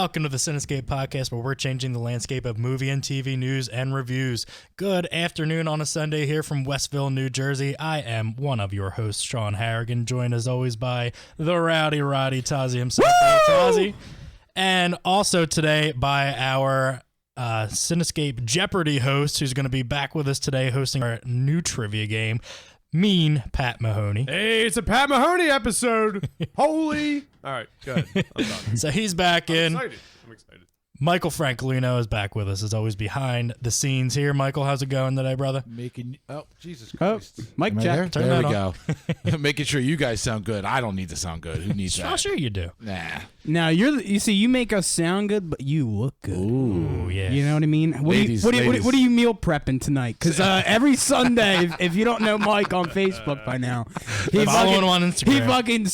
welcome to the Cinescape podcast, where we're changing the landscape of movie and TV news and reviews. Good afternoon on a Sunday here from Westville, New Jersey. I am one of your hosts, Sean Harrigan, joined as always by the rowdy Roddy Tozzy himself. Hey, Tozzy. And also today by our Cinescape Jeopardy host, who's going to be back with us today hosting our new trivia game, Mean Pat Mahoney. Hey, it's a Pat Mahoney episode. Holy. All right, good. I'm done. So he's back in. I'm excited. Michael Francolino is back with us, as always, behind the scenes here. Michael, how's it going today, brother? Jesus Christ. Mic Am I check. there? Turn There that we go. Making sure you guys sound good. I don't need to sound good. Who needs Oh, that? sure you do. Nah. Now you see, you make us sound good, but you look good. Ooh, yeah. You know what I mean? What Ladies, are ladies. you meal prepping tonight? Because every Sunday, if you don't know Mike on Facebook by now, Follow him on Instagram. He fucking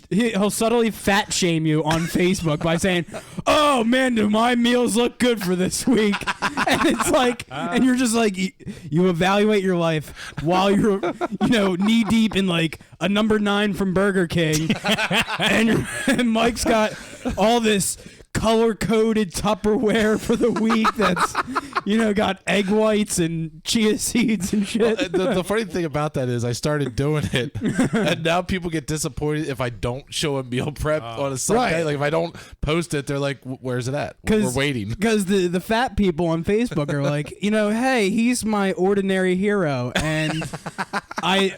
he'll subtly fat shame you on Facebook by saying, "Oh man, do my meals look good for this week?" And it's like, and you're just like, you evaluate your life while you're, knee deep in like a number 9 from Burger King, and Mike's got all this color-coded Tupperware for the week that's, got egg whites and chia seeds and shit. The funny thing about that is I started doing it, and now people get disappointed if I don't show a meal prep on a Sunday. Right. Like, if I don't post it, they're like, where's it at? We're waiting. Because the fat people on Facebook are like, hey, he's my ordinary hero, and I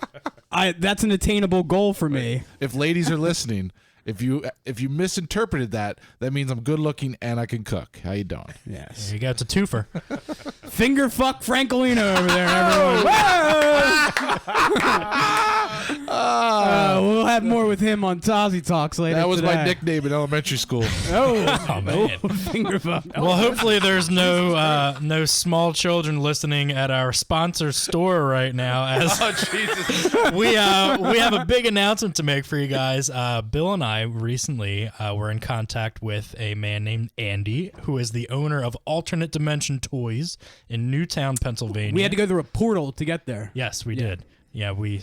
that's an attainable goal for me. If ladies are listening, if you misinterpreted that means I'm good looking and I can cook. How you doing? Yes. There you go. It's a twofer. Finger fuck Francolino over there, everyone. We'll have more with him on Tozzy Talks later. That was today. my nickname in elementary school. Oh, man. Finger fuck. Well, hopefully there's no small children listening at our sponsor store right now, as Jesus. we have a big announcement to make for you guys. Bill and I recently were in contact with a man named Andy, who is the owner of Alternate Dimension Toys in Newtown, Pennsylvania. We had to go through a portal to get there. Yes, we did. Yeah, we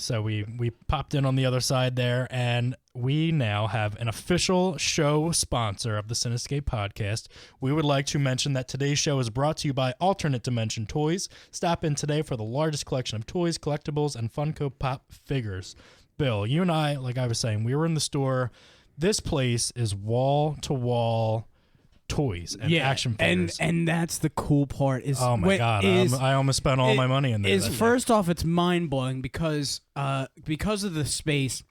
popped in on the other side there, and we now have an official show sponsor of the Cinescape podcast. We would like to mention that today's show is brought to you by Alternate Dimension Toys. Stop in today for the largest collection of toys, collectibles, and Funko Pop figures. Bill, you and I, like I was saying, we were in the store. This place is wall-to-wall toys and action figures. And that's the cool part. Oh my God, I almost spent all my money in there. First off, it's mind-blowing because of the space,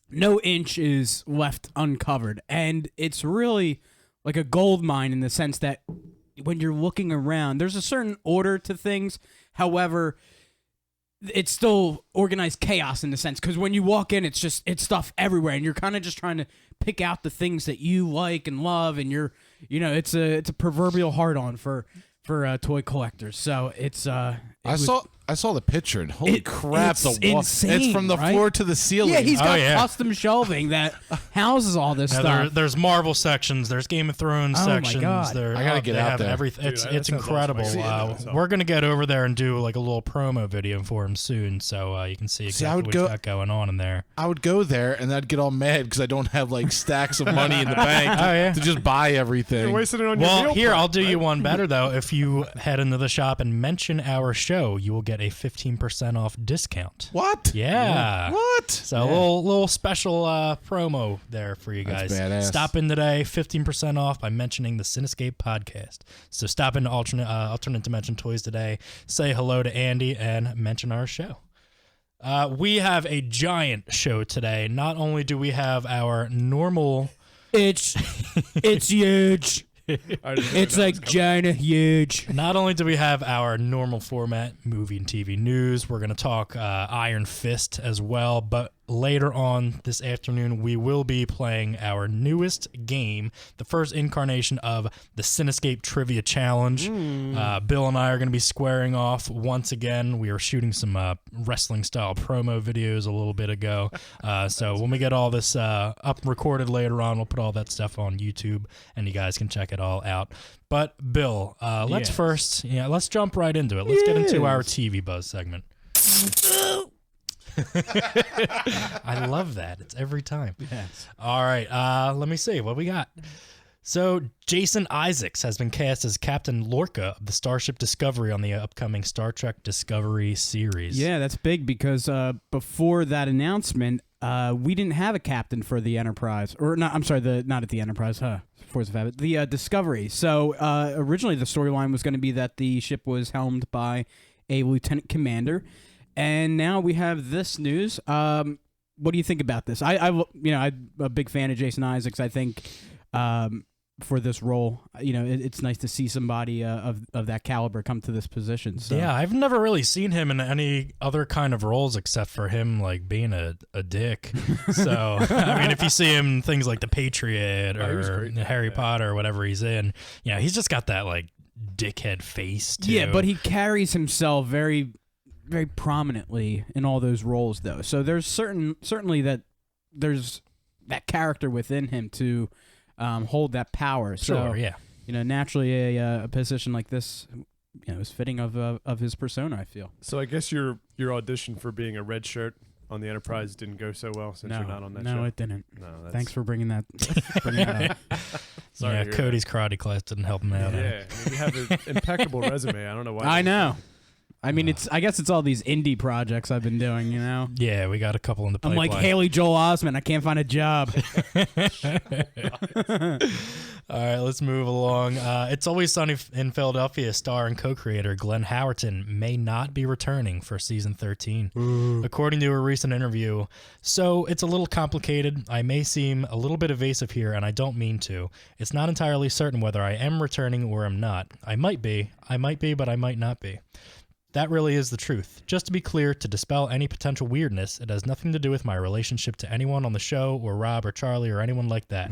no inch is left uncovered. And it's really like a gold mine in the sense that when you're looking around, there's a certain order to things. However, it's still organized chaos in the sense, because when you walk in, it's stuff everywhere, and you're kind of just trying to pick out the things that you like and love, and it's a proverbial hard-on for toy collectors. So it's I saw the picture, and holy crap, it's the wall! insane, It's from the right? floor to the ceiling. Yeah, he's got yeah. custom shelving that houses all this Yeah, stuff. there's Marvel sections, there's Game of Thrones Oh my sections. God. I gotta get they out have there. everything. Dude, It's that sounds incredible. awesome. I see it. We're gonna get over there and do like a little promo video for him soon, so you can see exactly what he's got going on in there. I would go there, and I'd get all mad because I don't have like stacks of money in the bank to just buy everything. You're wasting it on your Well, meal here prep, I'll do you right? one better though. If you head into the shop and mention our show, you will get a 15% off discount. What? Yeah. What? So a little special promo there for you guys. That's badass. Stop in today, 15% off by mentioning the Cinescape podcast. So stop into Alternate Dimension Toys today, say hello to Andy, and mention our show. We have a giant show today. Not only do we have our normal... It's huge. It's like China huge. Not only do we have our normal format, movie and TV news, we're going to talk Iron Fist as well, but later on this afternoon, we will be playing our newest game, the first incarnation of the Cinescape Trivia Challenge. Bill and I are going to be squaring off once again. We were shooting some wrestling-style promo videos a little bit ago. So when we get all this up recorded later on, we'll put all that stuff on YouTube, and you guys can check it all out. But, Bill, let's jump right into it. Let's get into our TV Buzz segment. I love that. It's every time. Yes. All right. Let me see what we got. So Jason Isaacs has been cast as Captain Lorca of the Starship Discovery on the upcoming Star Trek Discovery series. Yeah, that's big because before that announcement, we didn't have a captain for the Enterprise, or not. I'm sorry, not at the Enterprise. Force of Habit, the Discovery. So originally the storyline was going to be that the ship was helmed by a lieutenant commander, and now we have this news. What do you think about this? I'm a big fan of Jason Isaacs. I think for this role, it's nice to see somebody of that caliber come to this position. So. Yeah, I've never really seen him in any other kind of roles except for him like being a dick. So I mean, if you see him in things like The Patriot or Harry Potter or whatever he's in, he's just got that like dickhead face too. Yeah, but he carries himself very, very prominently in all those roles, though. So there's certainly that there's that character within him to hold that power. Sure, So, yeah. Naturally, a position like this, is fitting of his persona, I feel. So I guess your audition for being a red shirt on the Enterprise didn't go so well since you're not on that show. No, it didn't. No, Thanks for bringing that up. Sorry yeah, to hear Cody's karate class didn't help him out. Yeah, I mean, you have an impeccable resume. I don't know why. I know. I mean, I guess it's all these indie projects I've been doing, Yeah, we got a couple in the I'm pipeline. like Haley Joel Osment. I can't find a job. All right, let's move along. It's Always Sunny in Philadelphia star and co-creator Glenn Howerton may not be returning for season 13, according to a recent interview. So it's a little complicated. I may seem a little bit evasive here, and I don't mean to. It's not entirely certain whether I am returning or am not. I might be, but I might not be. That really is the truth. Just to be clear, to dispel any potential weirdness, it has nothing to do with my relationship to anyone on the show or Rob or Charlie or anyone like that.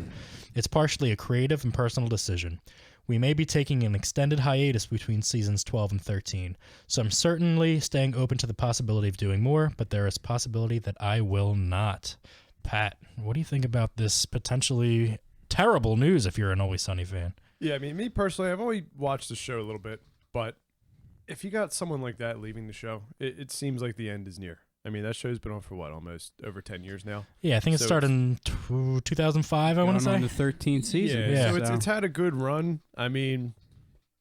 It's partially a creative and personal decision. We may be taking an extended hiatus between seasons 12 and 13, so I'm certainly staying open to the possibility of doing more, but there is a possibility that I will not. Pat, what do you think about this potentially terrible news if you're an Always Sunny fan? Yeah, I mean, me personally, I've only watched the show a little bit, but if you got someone like that leaving the show, it seems like the end is near. I mean, that show's been on for almost over 10 years now. Yeah, I think it started in 2005, I want to say. On the 13th season. Yeah, so it's had a good run. I mean,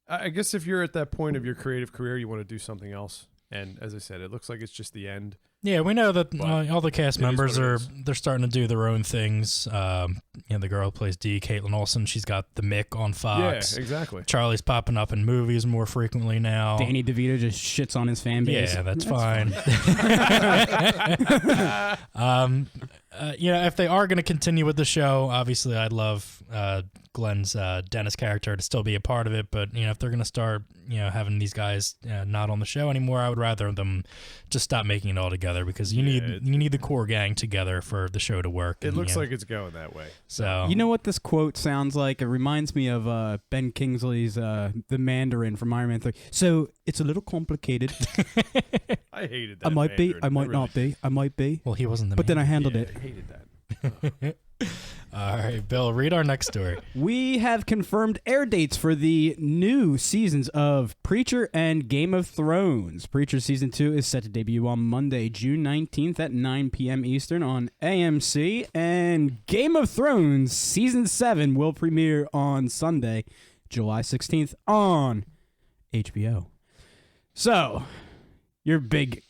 I guess if you're at that point of your creative career, you want to do something else. And as I said, it looks like it's just the end. Yeah, we know that all the cast members they're starting to do their own things. The girl who plays Dee, Caitlin Olsen, she's got the Mick on Fox. Yeah, exactly. Charlie's popping up in movies more frequently now. Danny DeVito just shits on his fan base. Yeah, that's fine. If they are going to continue with the show, obviously I'd love Glenn's Dennis character to still be a part of it. But if they're going to start having these guys not on the show anymore, I would rather them just stop making it all together, because you need the core gang together for the show to work. It looks like it's going that way. So you know what this quote sounds like? It reminds me of Ben Kingsley's The Mandarin from Iron Man 3. So it's a little complicated. I hated that. I might be. Mandarin. I might not be. I might be. Well, he wasn't the But then I handled it. I hated that. All right, Bill, read our next story. We have confirmed air dates for the new seasons of Preacher and Game of Thrones. Preacher Season 2 is set to debut on Monday, June 19th at 9 p.m. Eastern on AMC. And Game of Thrones Season 7 will premiere on Sunday, July 16th on HBO. So, you're a big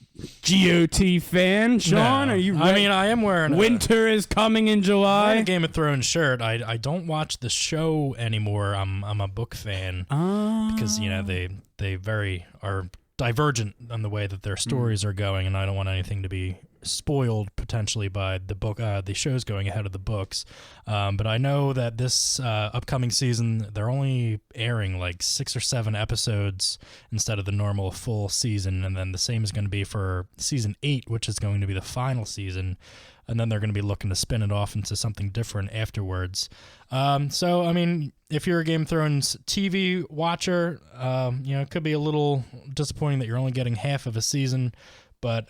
GOT fan, Sean? No. Are you ready? I mean, I am wearing Winter is coming in I'm July. wearing a Game of Thrones shirt. I don't watch the show anymore. I'm a book fan because they very are divergent on the way that their stories are going, and I don't want anything to be spoiled potentially by the book, the shows going ahead of the books. But I know that this upcoming season they're only airing like 6 or 7 episodes instead of the normal full season, and then the same is going to be for season 8, which is going to be the final season. And then they're going to be looking to spin it off into something different afterwards. So, I mean, if you're a Game of Thrones TV watcher, it could be a little disappointing that you're only getting half of a season. But,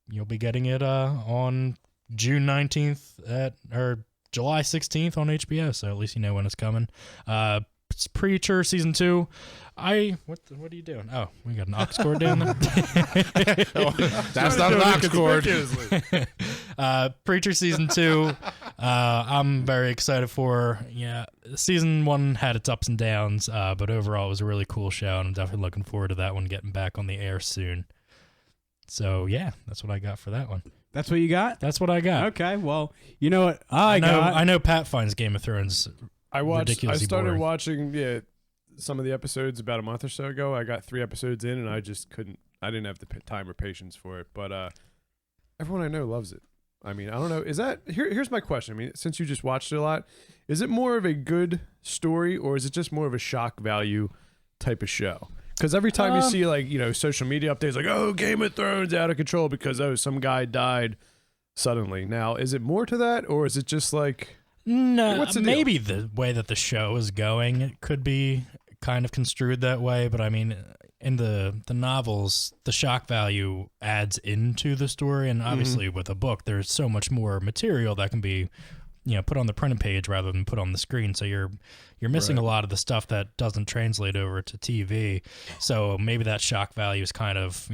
you'll be getting it on June 19th or July 16th on HBO. So at least you know when it's coming. Preacher Season 2. What are you doing? Oh, we got an aux cord down there. That's not an aux cord. Preacher season 2. I'm very excited for. Yeah, season 1 had its ups and downs, but overall it was a really cool show, and I'm definitely looking forward to that one getting back on the air soon. So yeah, that's what I got for that one. That's what you got? That's what I got. Okay, well, you know what I know Pat finds Game of Thrones ridiculously started boring. watching some of the episodes about a month or so ago. I got 3 episodes in, and I just couldn't. I didn't have the time or patience for it. But everyone I know loves it. I mean, I don't know. Is that here's my question. I mean, since you just watched it a lot, is it more of a good story, or is it just more of a shock value type of show? Because every time you see social media updates like, oh, Game of Thrones out of control because some guy died suddenly. Now, is it more to that, or is it just like no? Maybe the way that the show is going, it could be kind of construed that way. But I mean, in the novels, the shock value adds into the story, and obviously with a book, there's so much more material that can be put on the printed page rather than put on the screen. So you're missing a lot of the stuff that doesn't translate over to TV. So maybe that shock value is kind of,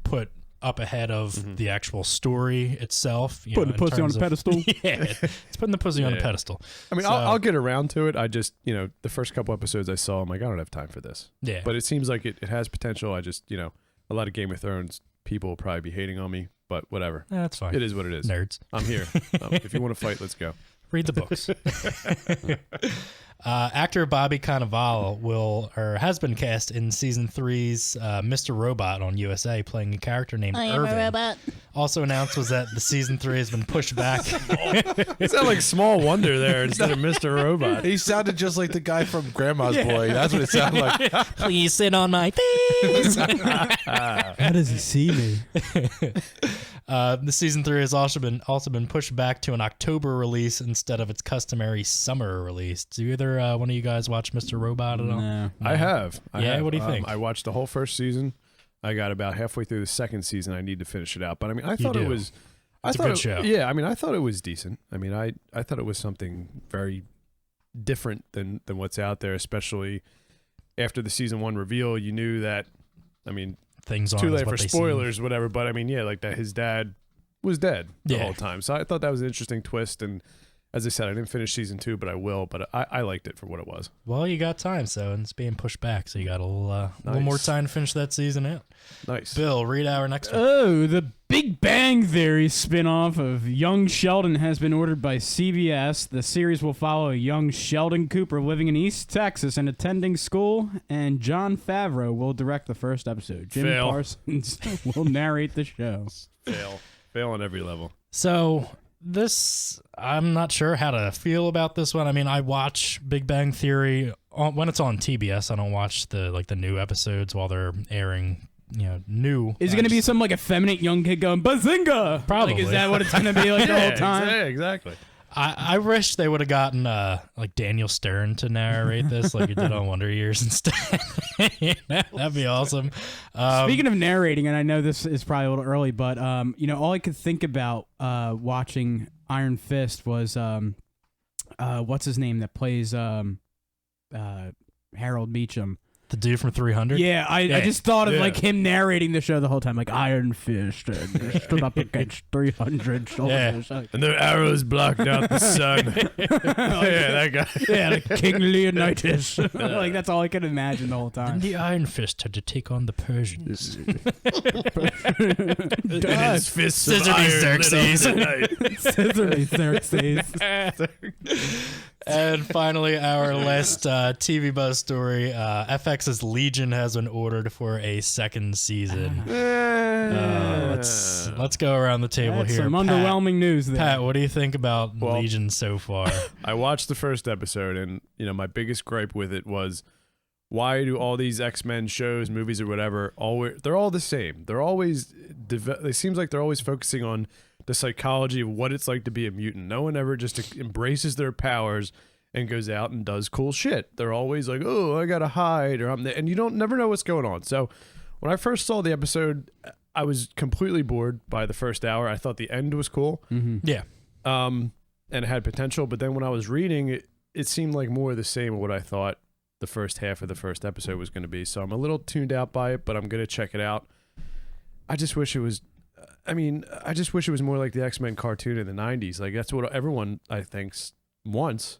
put up ahead of the actual story itself. Putting the pussy on a pedestal. Yeah, it's putting the pussy on a pedestal. I mean, I'll get around to it. I just, the first couple episodes I saw, I'm like, I don't have time for this. Yeah. But it seems like it has potential. I just, a lot of Game of Thrones people will probably be hating on me, but whatever. That's fine. It is what it is. Nerds. I'm here. If you want to fight, let's go. Read the books. Actor Bobby Cannavale has been cast in season 3's Mr. Robot on USA, playing a character named Irving. I am a robot. Also announced was that the season 3 has been pushed back. It sounded like Small Wonder there instead of Mr. Robot. He sounded just like the guy from Grandma's Boy. That's what it sounded like. Please sit on my face. How does he see me? The season 3 has also been pushed back to an October release instead of its customary summer release. Do either one of you guys watch Mr. Robot at all? No. I have. What do you think? I watched the whole first season. I got about halfway through the second season. I need to finish it out. But I mean, I thought it was... It's a good show. Yeah, I mean, I thought it was decent. I mean, I thought it was something very different than what's out there, especially after the season 1 reveal. You knew that, I mean... Things too late for spoilers, whatever. But I mean, like that his dad was dead the whole time. So I thought that was an interesting twist. And as I said, I didn't finish season 2, but I will. But I liked it for what it was. Well, you got time, and it's being pushed back, so you got a little more time to finish that season out. Nice. Bill, read our next one. Oh, the Big Bang Theory spinoff of Young Sheldon has been ordered by CBS. The series will follow a young Sheldon Cooper living in East Texas and attending school, and Jon Favreau will direct the first episode. Jim Parsons will narrate the show. Fail on every level. So this, I'm not sure how to feel about this one. I mean, I watch Big Bang Theory when it's on TBS. I don't watch the new episodes while they're airing. New. Is it going to be some effeminate young kid going Bazinga? Probably. Is that what it's going to be the whole time? Yeah, exactly. I wish they would have gotten Daniel Stern to narrate this like he did on Wonder Years instead. That'd be awesome. Speaking of narrating, and I know this is probably a little early, but all I could think about watching Iron Fist was what's his name that plays Harold Meacham. The dude from 300? Yeah, I just thought of him narrating the show the whole time, like Iron Fist and stood up against 300 soldiers. And their arrows blocked out the sun. That guy. Yeah, like King Leonidas. That's all I could imagine the whole time. And the Iron Fist had to take on the Persians. And his fists Scissor of me, iron Xerxes. lit up the night. Scissor me, Xerxes. And finally, our last TV buzz story. FX's Legion has been ordered for a second season. Let's go around the table That's here. some underwhelming news there. Pat, what do you think about Legion so far? I watched the first episode, and my biggest gripe with it was, why do all these X-Men shows, movies, or whatever, they're all the same? They're always, it seems like they're always focusing on the psychology of what it's like to be a mutant. No one ever just embraces their powers and goes out and does cool shit. They're always like, oh, I gotta hide, and you never know what's going on. So when I first saw the episode, I was completely bored by the first hour. I thought the end was cool. Mm-hmm. Yeah. And it had potential, but then when I was reading it, it seemed like more of the same of what I thought the first half of the first episode was going to be. So I'm a little tuned out by it, but I'm going to check it out. I just wish it was. I just wish it was more like the X-Men cartoon in the 90s. Like, that's what everyone, I think, wants.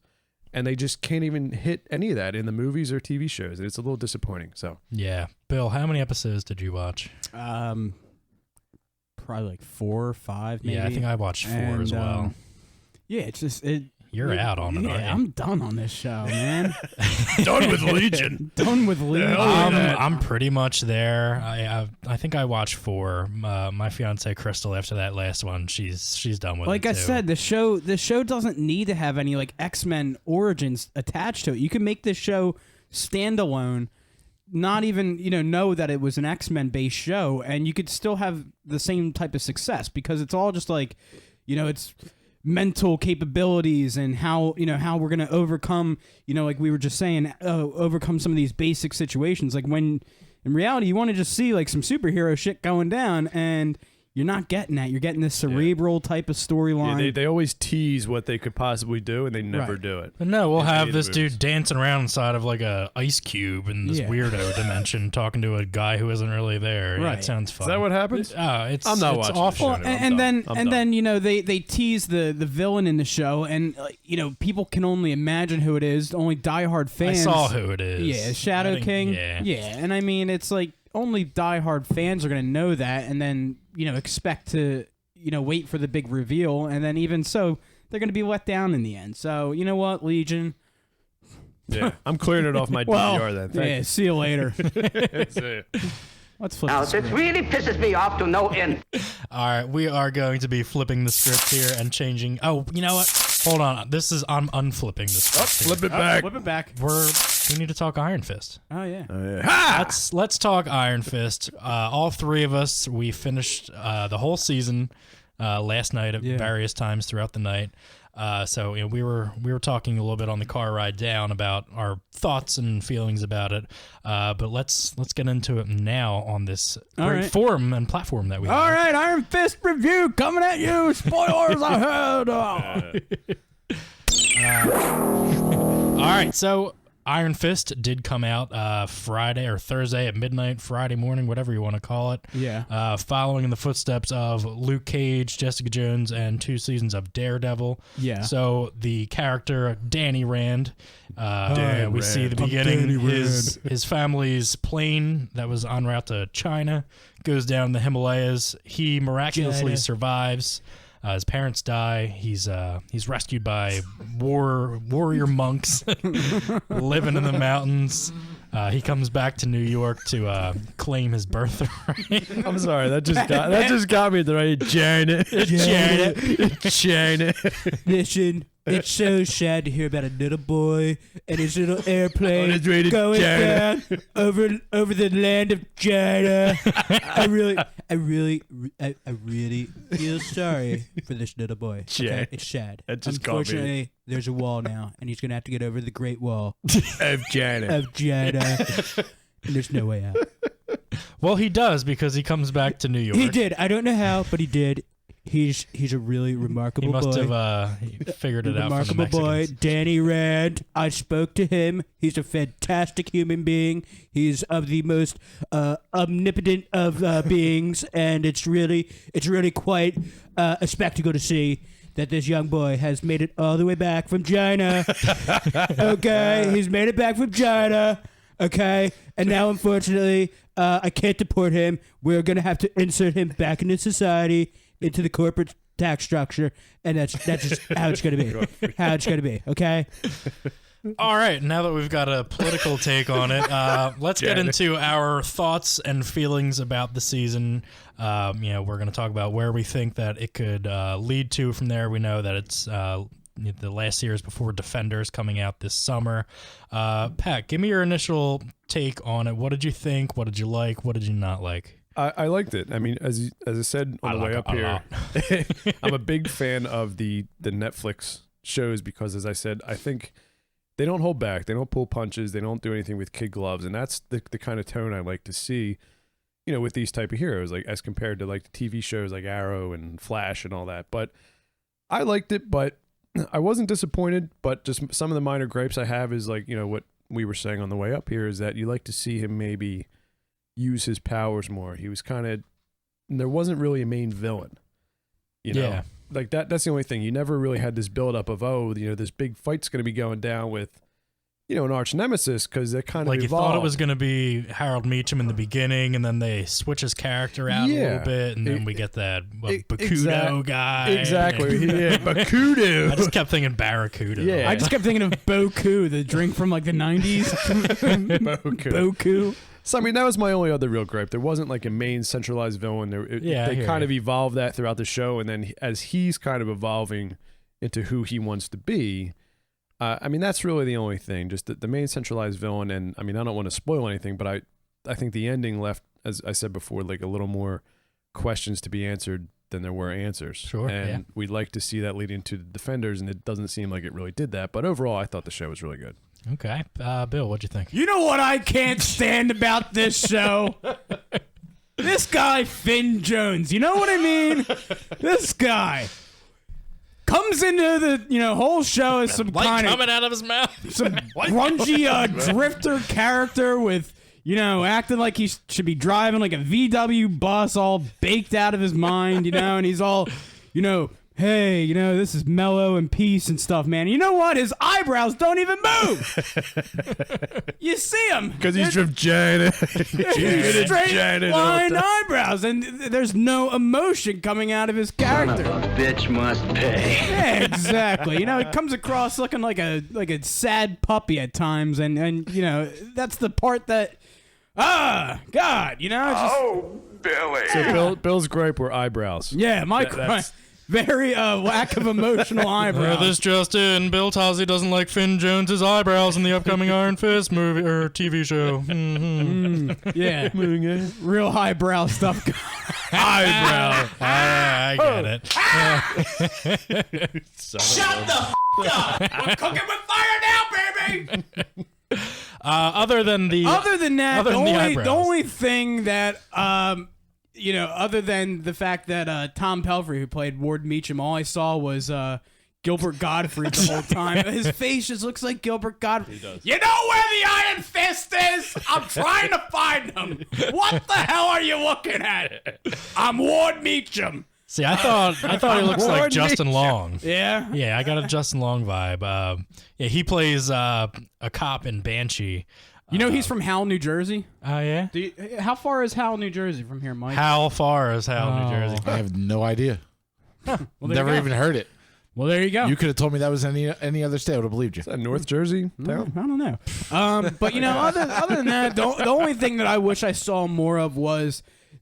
And they just can't even hit any of that in the movies or TV shows. It's a little disappointing. So Yeah. Bill, how many episodes did you watch? Probably like 4 or 5, maybe. Yeah, I think I watched 4 as well. Yeah, it's just You're out on it, aren't you? I'm done on this show, man. done with Legion. Done with Legion. I'm pretty much there. I think I watched 4. My fiance Crystal, after that last one, she's done with it. Like I too. said, the show doesn't need to have any like X-Men origins attached to it. You can make this show standalone, not even know that it was an X-Men based show, and you could still have the same type of success because it's all just like it's mental capabilities and how we're going to overcome, like we were just saying, overcome some of these basic situations. Like when in reality, you want to just see like some superhero shit going down, and you're not getting that. You're getting this cerebral type of storyline. Yeah, they always tease what they could possibly do, and they never do it. But no, we'll have this movies. dude dancing around inside of like a ice cube in this weirdo dimension, talking to a guy who isn't really there. Yeah, Right. it sounds fun. Is that what happens? It's I'm not it's watching awful. the show. And I'm then done. they tease the villain in the show, and people can only imagine who it is. Only diehard I fans. saw who it is. Yeah, Shadow I think- King. Yeah. And I mean, it's like only diehard fans are gonna know that, and then expect to wait for the big reveal, and then even so, they're gonna be let down in the end. So you know what, Legion? Yeah, I'm clearing it off my DVR then. Yeah, Thank see you later. you. Let's flip Now, the this script. really pisses me off to no end. All right, we are going to be flipping the script here and changing. Oh, you know what? Hold on. I'm unflipping the script. here. Flip it back. Flip it back. We need to talk Iron Fist. Oh yeah. Let's talk Iron Fist. All 3 of us, we finished the whole season last night at various times throughout the night. So we were talking a little bit on the car ride down about our thoughts and feelings about it. But let's get into it now on this great forum and platform that we have. All right, Iron Fist review coming at you. Spoilers ahead. All right, so Iron Fist did come out Friday or Thursday at midnight, Friday morning, whatever you want to call it. Yeah. Following in the footsteps of Luke Cage, Jessica Jones, and 2 seasons of Daredevil. Yeah. So the character Danny Rand, Dan we see the Rand. beginning. His family's plane that was en route to China goes down the Himalayas. He miraculously survives. His parents die. He's rescued by warrior monks living in the mountains. He comes back to New York to claim his birthright. I'm sorry, that just got me at the right Janet. Janet. Listen, it's so sad to hear about a little boy and his little airplane On his way to going China. down over the land of China. I really feel sorry for this little boy. Chad. Okay? It's sad. That just got me. Unfortunately, there's a wall now, and he's gonna have to get over the Great Wall Of Janet. of China. And there's no way out. Well, he does because he comes back to New York. He did. I don't know how, but he did. He's a really remarkable He must boy. have figured it out from the Remarkable boy, Mexicans. Danny Rand. I spoke to him. He's a fantastic human being. He's of the most omnipotent of beings, and it's really quite a spectacle to see that this young boy has made it all the way back from China. Okay, he's made it back from China. Okay, and now unfortunately, I can't deport him. We're gonna have to insert him back into society, into the corporate tax structure, and that's just how it's gonna be. How it's gonna be. Okay. All right, now that we've got a political take on it, let's get into our thoughts and feelings about the season. We're going to talk about where we think that it could lead to from there. We know that it's the last series before Defenders coming out this summer. Pat, give me your initial take on it. What did you think? What did you like? What did you not like? I liked it. I mean, as I said on the way up here, I'm a big fan of the Netflix shows because, as I said, I think they don't hold back. They don't pull punches. They don't do anything with kid gloves, and that's the kind of tone I like to see, with these type of heroes, like as compared to like the TV shows like Arrow and Flash and all that. But I liked it, but I wasn't disappointed. But just some of the minor gripes I have is like, what we were saying on the way up here is that you like to see him maybe use his powers more. He was kind of, there wasn't really a main villain, you know. Yeah. Like that's the only thing. You never really had this build up of, this big fight's going to be going down with, an arch nemesis, because it kind of like you evolved. thought it was going to be Harold Meacham in the beginning, and then they switch his character out a little bit, and then we get that Bakudo guy. Exactly. Yeah, Bakudo. I just kept thinking Barracuda. Yeah. I just kept thinking of Boku, the drink from like the 90s. Boku. So, I mean, that was my only other real gripe. There wasn't like a main centralized villain. They kind of evolved that throughout the show, and then as he's kind of evolving into who he wants to be, I mean, that's really the only thing. Just the main centralized villain, and I mean, I don't want to spoil anything, but I think the ending left, as I said before, like a little more questions to be answered than there were answers. Sure. And we'd like to see that leading to the Defenders, and it doesn't seem like it really did that. But overall, I thought the show was really good. Okay. Bill, what'd you think? You know what I can't stand about this show? This guy, Finn Jones. You know what I mean? This guy comes into the whole show as some kind of coming out of his mouth. some grungy drifter character with acting like he should be driving like a VW bus, all baked out of his mind, and he's all hey, this is mellow and peace and stuff, man. You know what? His eyebrows don't even move. You see him. Because he's from China. Straight line eyebrows, and there's no emotion coming out of his character. Son of a bitch must pay. Yeah, exactly. It comes across looking like a sad puppy at times, and that's the part that, God, it's just, Billy. So Bill's gripe were eyebrows. yeah, my very lack of emotional eyebrows. This just in, Bill Tozzi doesn't like Finn Jones's eyebrows in the upcoming Iron Fist movie or TV show. Mm-hmm. Yeah, real highbrow stuff. Eyebrow. I get it. Shut the up! I'm cooking with fire now, baby. Other than the the only thing that other than the fact that Tom Pelphrey, who played Ward Meacham, all I saw was Gilbert Gottfried the whole time. His face just looks like Gilbert Gottfried. He does. You know where the Iron Fist is? I'm trying to find him. What the hell are you looking at? I'm Ward Meacham. See, I thought he looks like Justin Long. Yeah? Yeah, I got a Justin Long vibe. He plays a cop in Banshee. He's from Howell, New Jersey. Oh, yeah? How far is Howell, New Jersey from here, Mike? How far is Howell, New Jersey? I have no idea. Well, there Never you go. even heard it. Well, there you go. You could have told me that was any other state. I would have believed you. Is that North Jersey town? I don't know. But other than that, the only thing that I wish I saw more of was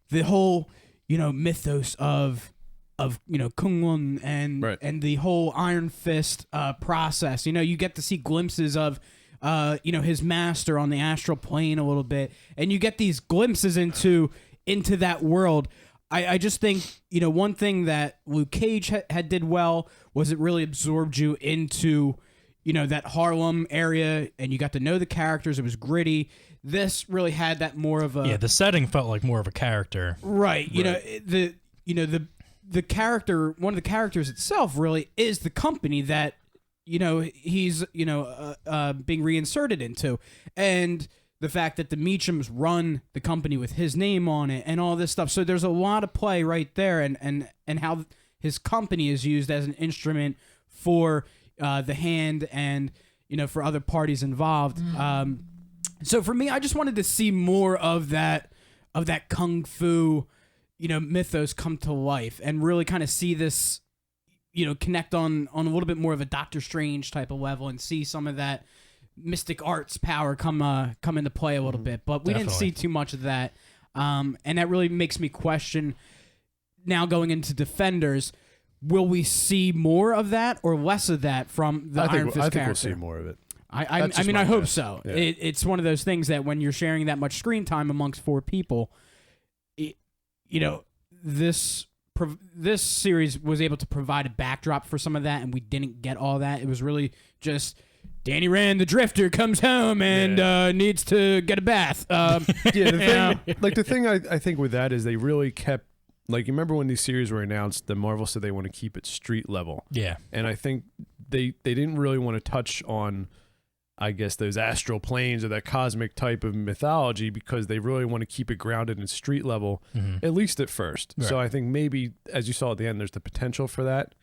the whole mythos of Kunlun and the whole Iron Fist process. You get to see glimpses of his master on the astral plane a little bit, and you get these glimpses into that world. I just think one thing that Luke Cage had did well was it really absorbed you into that Harlem area, and you got to know the characters. It was gritty. This really had that more of a the setting felt like more of a character. right. The character, one of the characters itself, really is the company that he's being reinserted into, and the fact that the Meachams run the company with his name on it and all this stuff. So there's a lot of play right there, and how his company is used as an instrument for the hand and for other parties involved. So for me, I just wanted to see more of that kung fu mythos come to life, and really kind of see this connect on a little bit more of a Doctor Strange type of level, and see some of that mystic arts power come into play a little bit. But we didn't see too much of that, and that really makes me question now going into Defenders, will we see more of that or less of that from the Iron Fist character? I think we'll see more of it. I hope so. Yeah. It's one of those things that when you're sharing that much screen time amongst four people, this series was able to provide a backdrop for some of that, and we didn't get all that. It was really just Danny Rand, the Drifter, comes home and needs to get a bath. The thing I think with that is they really kept, like, you remember when these series were announced, the Marvel said they want to keep it street level. Yeah. And I think they didn't really want to touch on, I guess, those astral planes or that cosmic type of mythology, because they really want to keep it grounded in street level, at least at first. Right. So I think maybe, as you saw at the end, there's the potential for that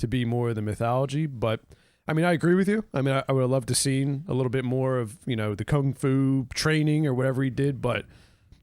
to be more of the mythology. But I mean, I agree with you. I mean, I would have loved to seen a little bit more of, you know, the kung fu training or whatever he did, but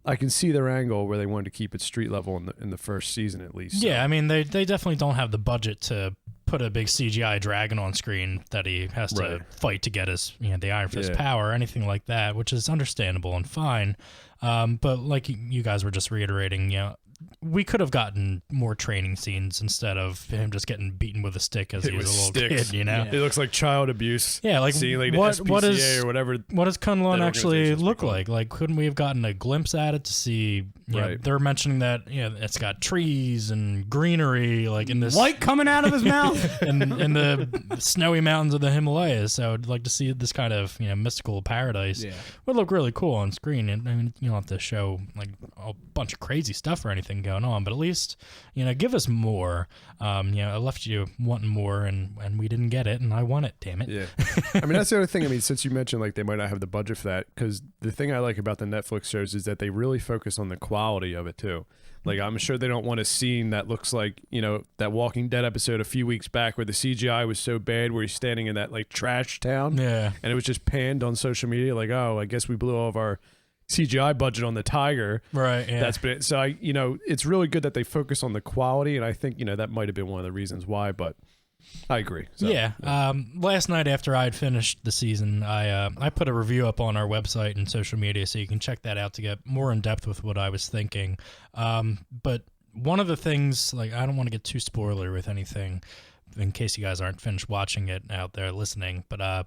I can see their angle where they wanted to keep it street level in the first season at least. So. Yeah, I mean, they definitely don't have the budget to put a big CGI dragon on screen that he has to fight to get his, you know, the Iron Fist power or anything like that, which is understandable and fine. But like you guys were just reiterating, you know, we could have gotten more training scenes instead of him just getting beaten with a stick as he was a little kid, you know? It looks like child abuse. Yeah, like, seeing like the what SPCA or whatever. What does Kunlun actually organization's look called. like? Like, couldn't we have gotten a glimpse at it to see, you know, they're mentioning that, you know, it's got trees and greenery, like in this... Light coming out of his mouth. in the snowy mountains of the Himalayas. So I'd like to see this kind of, you know, mystical paradise. Yeah. Would look really cool on screen. And I mean, you don't have to show like a bunch of crazy stuff or anything going on, but at least, you know, give us more. You know, I left you wanting more, and we didn't get it, and I want it. Damn it. Yeah. I mean, that's the other thing. I mean, since you mentioned like they might not have the budget for that, because the thing I like about the Netflix shows is that they really focus on the quality of it too. Like, I'm sure they don't want a scene that looks like, you know, that Walking Dead episode a few weeks back where the CGI was so bad where he's standing in that like trash town. Yeah. And it was just panned on social media like, oh, I guess we blew all of our CGI budget on the tiger. Right. Yeah. That's been so you know, it's really good that they focus on the quality, and I think, you know, that might have been one of the reasons why, but I agree. So, yeah. Last night after I had finished the season, I put a review up on our website and social media, so you can check that out to get more in depth with what I was thinking. But one of the things, like, I don't want to get too spoiler with anything in case you guys aren't finished watching it out there listening, but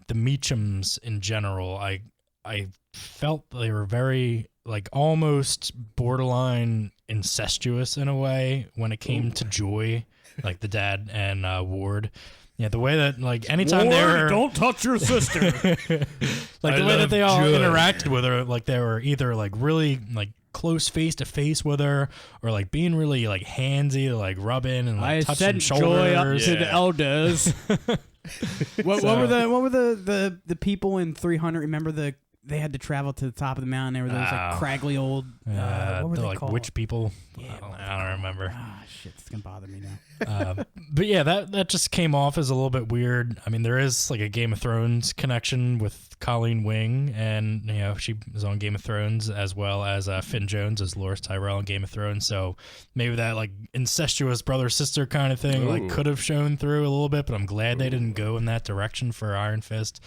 the Meachums in general, I felt they were very, like, almost borderline incestuous in a way when it came to Joy, like the dad and Ward. Yeah, the way that, like, anytime they were... don't touch your sister. Like, the way that they all interacted with her, like, they were either, like, really, like, close face-to-face with her, or, like, being really, like, handsy, like, rubbing and, like, touching shoulders. Joy up to the elders. What were the people in 300? Remember they had to travel to the top of the mountain. There were those like craggly old. What were they like called? witch people. Yeah, I don't remember. Ah, shit, it's gonna bother me now. But yeah, that just came off as a little bit weird. I mean, there is like a Game of Thrones connection with Colleen Wing, and you know she was on Game of Thrones as well as Finn Jones as Loras Tyrell on Game of Thrones. So maybe that like incestuous brother sister kind of thing like could have shown through a little bit. But I'm glad they didn't go in that direction for Iron Fist.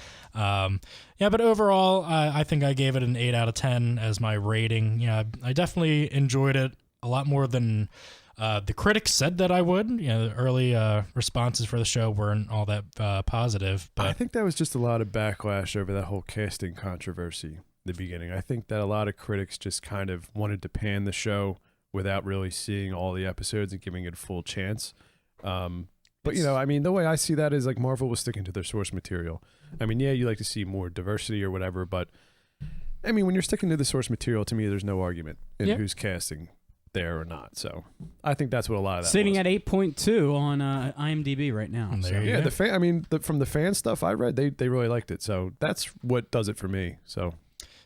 Yeah, but overall, I think I gave it an 8 out of 10 as my rating. Yeah, I definitely enjoyed it a lot more than the critics said that I would. You know, the early responses for the show weren't all that positive. But I think that was just a lot of backlash over that whole casting controversy in the beginning. I think that a lot of critics just kind of wanted to pan the show without really seeing all the episodes and giving it a full chance. But, you know, I mean, the way I see that is like Marvel was sticking to their source material. I mean, yeah, you like to see more diversity or whatever, but I mean, when you're sticking to the source material, to me, there's no argument in who's casting there or not. So I think that's what a lot of that Sitting was. at 8.2 on IMDb right now. So. There you Yeah, go. from the fan stuff I read, they really liked it. So that's what does it for me.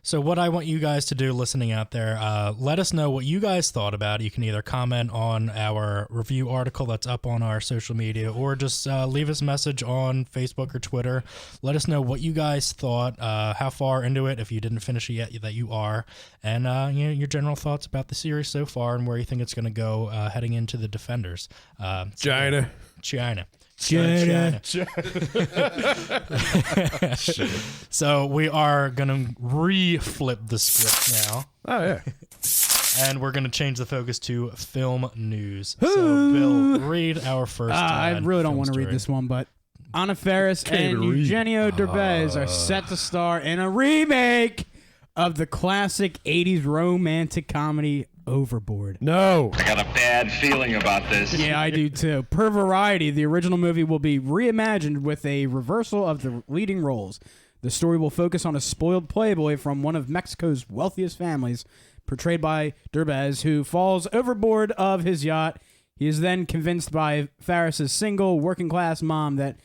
So what I want you guys to do listening out there, let us know what you guys thought about it. You can either comment on our review article that's up on our social media, or just leave us a message on Facebook or Twitter. Let us know what you guys thought, how far into it, if you didn't finish it yet, that you are, and you know, your general thoughts about the series so far and where you think it's going to go heading into the Defenders. China. So we are going to re-flip the script now. Oh, yeah. And we're going to change the focus to film news. So, Bill, read our first I really don't want to read this one, but Anna Faris and Eugenio Derbez are set to star in a remake of the classic 80s romantic comedy Overboard. No. I got a bad feeling about this. Yeah, I do too. Per Variety, the original movie will be reimagined with a reversal of the leading roles. The story will focus on a spoiled playboy from one of Mexico's wealthiest families, portrayed by Derbez, who falls overboard of his yacht. He is then convinced by Faris' single, working-class mom that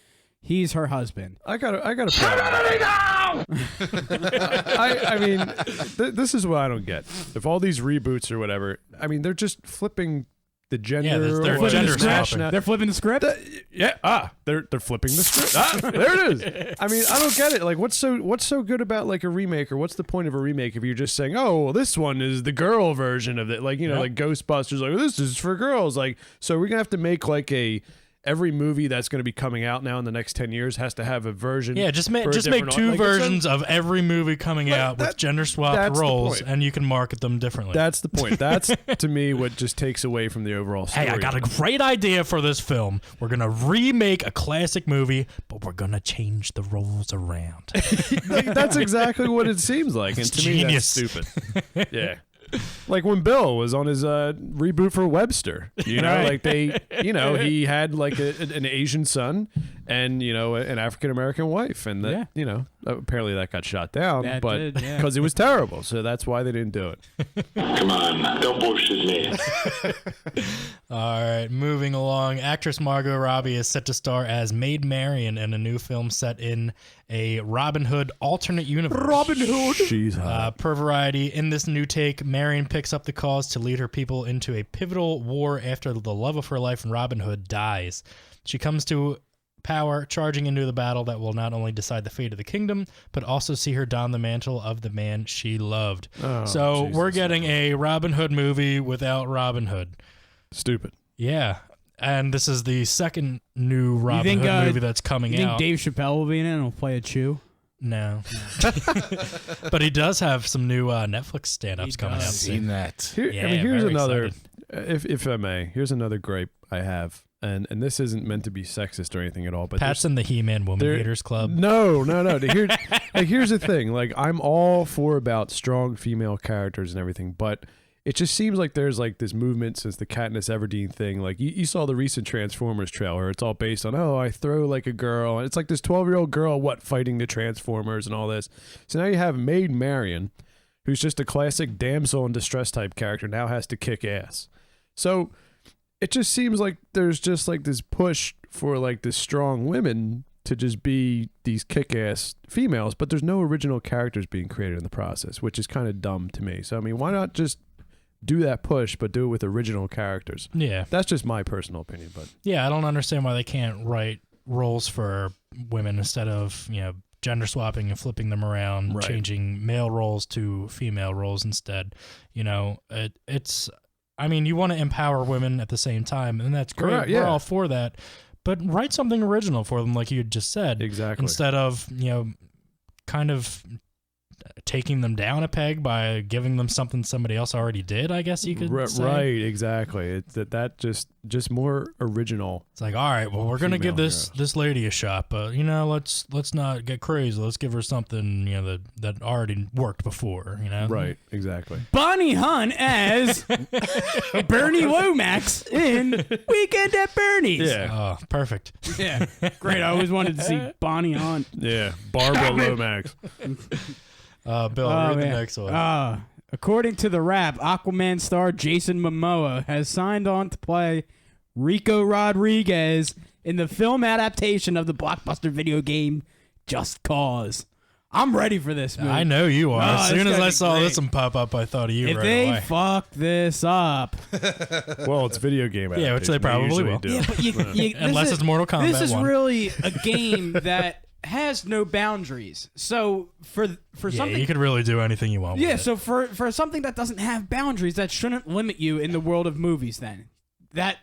He's her husband. I got a problem. I mean, this is what I don't get. If all these reboots or whatever, I mean, they're just flipping the gender. Yeah, they're or gender whatever. swapping. They're flipping the script. They're flipping the script. There it is. I mean, I don't get it. Like, what's so good about like a remake, or what's the point of a remake if you're just saying, oh, well, this one is the girl version of it, like like Ghostbusters, like this is for girls, like so we're gonna have to make like every movie that's going to be coming out now in the next 10 years has to have a version. Yeah, just make different two like, versions of every movie coming out with gender swapped that's the roles, point. and you can market them differently. That's the point. That's to me what just takes away from the overall story. Hey, I got a great idea for this film. We're going to remake a classic movie, but we're going to change the roles around. That's exactly what it seems like, and to me that's stupid. Yeah. Like when Bill was on his reboot for Webster, like they, he had like an Asian son and, an African-American wife. And that, apparently that got shot down, but because it was terrible. So that's why they didn't do it. Come on, don't bullshit me. All right, moving along. Actress Margot Robbie is set to star as Maid Marian in a new film set in a Robin Hood alternate universe. Robin Hood. She's hot. Per Variety, in this new take, Marian picks up the cause to lead her people into a pivotal war after the love of her life in Robin Hood dies. She comes to power, charging into the battle that will not only decide the fate of the kingdom, but also see her don the mantle of the man she loved. Oh, so Jesus. we're getting a Robin Hood movie without Robin Hood. Stupid. Yeah. And this is the second new Robin Hood movie that's coming you think out. Dave Chappelle will be in it and will play a Chew? No. But he does have some new Netflix stand-ups coming out I've soon. seen that. Here's very another, excited. if I may, here's another gripe I have. And this isn't meant to be sexist or anything at all. But Pat's in the He-Man Woman there- Haters Club. No. Here's the thing. Like, I'm all for about strong female characters and everything, but it just seems like there's like this movement since the Katniss Everdeen thing. Like you saw the recent Transformers trailer. It's all based on, I throw like a girl. And it's like this 12-year-old girl, fighting the Transformers and all this. So now you have Maid Marian, who's just a classic damsel in distress type character, now has to kick ass. So it just seems like there's just like this push for like the strong women to just be these kick-ass females, but there's no original characters being created in the process, which is kind of dumb to me. So, I mean, why not just do that push, but do it with original characters? Yeah. That's just my personal opinion, but Yeah, I don't understand why they can't write roles for women instead of, gender swapping and flipping them around, Right. changing male roles to female roles instead. It's I mean, you want to empower women at the same time, and that's great. Correct, We're yeah. all for that. But write something original for them, like you just said. exactly. Instead of, kind of taking them down a peg by giving them something somebody else already did, I guess you could say. Right, exactly. It's that just more original. It's like, all right, well, we're gonna give Female this lady a shot, but let's not get crazy. Let's give her something that already worked before. Right, exactly. Bonnie Hunt as Bernie Lomax in Weekend at Bernie's. Yeah, Oh, perfect. Yeah. Great. I always wanted to see Bonnie Hunt. yeah. Barbara Lomax. Bill, read the next one. According to the Wrap, Aquaman star Jason Momoa has signed on to play Rico Rodriguez in the film adaptation of the blockbuster video game Just Cause. I'm ready for this movie. I know you are. Oh, As soon it's as gonna I be saw great. this one pop up, I thought of you If right they away. fuck this up, Well, it's video game. Yeah, which they adaptation. probably usually will. do. yeah, but Unless it's Mortal Kombat This is 1. really a game that has no boundaries. So for Yeah, something, you could really do anything you want. yeah. with it. So for something that doesn't have boundaries, that shouldn't limit you in the world of movies. Then that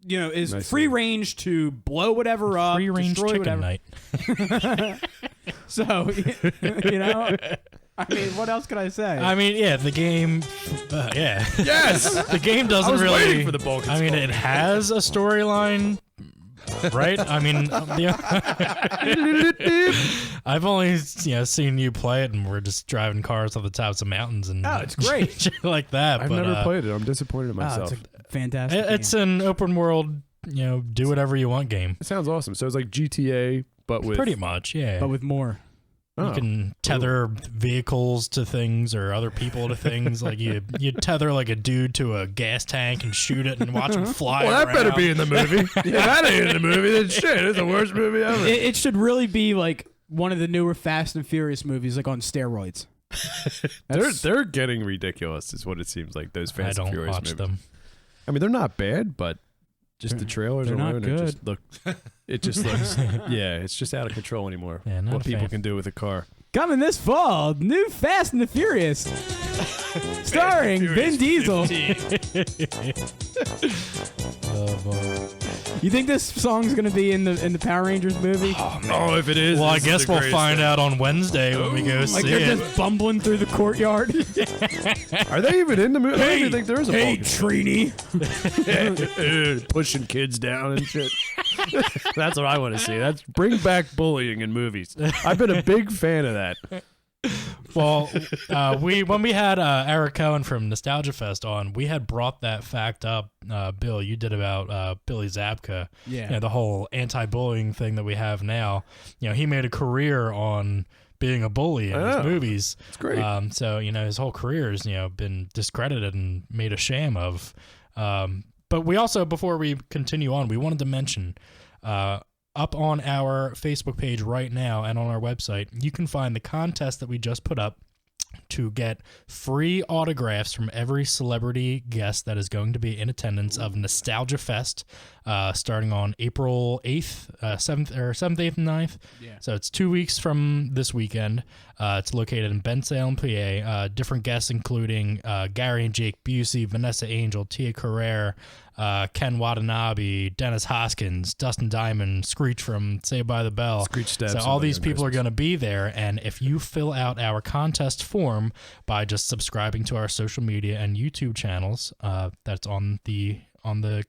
is Nice free name. range to blow whatever up, Free range destroy chicken whatever. night. So I mean, what else could I say? I mean, yeah, the game. Yeah. Yes. The game doesn't I was really. waiting for the Balkan I mean, Skull. it has a storyline, right? I mean, I've only seen you play it, and we're just driving cars off the tops of mountains and Oh, it's great. shit like that. I've but, never played it. I'm disappointed in Oh, myself. it's a fantastic. It's an open world, do whatever you want game. It sounds awesome. So it's like GTA, but with Pretty much, yeah. but with more. You can tether vehicles to things or other people to things. Like you tether like a dude to a gas tank and shoot it and watch him fly Well, that around. better be in the movie. If that ain't in the movie, then shit, it's the worst movie ever. It should really be like one of the newer Fast and Furious movies, like on steroids. They're getting ridiculous, is what it seems like. Those Fast I and don't Furious watch movies. them. I mean, they're not bad, but just the trailers they're not alone, good. it just looks, yeah, it's just out of control anymore. Yeah, not what a people fan. can do with a car. Coming this fall, new Fast and the Furious, starring Vin Diesel. Oh, boy. You think this song's gonna be in the Power Rangers movie? Oh, if it is, Well, I this is guess the we'll greatest find thing. out on Wednesday when we go Like see they're it. just bumbling through the courtyard. Are they even in the movie? I don't even think there is a hey, ball Trini. pushing kids down and shit. That's what I want to see. That's bring back bullying in movies. I've been a big fan of that. Well, when we had Eric Cohen from Nostalgia Fest on, we had brought that fact up. Bill, you did about Billy Zabka. Yeah. You know, the whole anti-bullying thing that we have now. You know, he made a career on being a bully in his movies. It's great. So you know, his whole career has been discredited and made a sham of. But we also, before we continue on, we wanted to mention. Up on our Facebook page right now and on our website, you can find the contest that we just put up to get free autographs from every celebrity guest that is going to be in attendance of Nostalgia Fest, starting on April 8th, 7th, 8th, and 9th. Yeah. So it's 2 weeks from this weekend. It's located in Bensalem, PA. Different guests including Gary and Jake Busey, Vanessa Angel, Tia Carrere, Ken Watanabe, Dennis Hoskins, Dustin Diamond, Screech from Saved by the Bell. Screech stabs So all somebody these on people are Christmas. going to be there, and if you fill out our contest form by just subscribing to our social media and YouTube channels, that's on the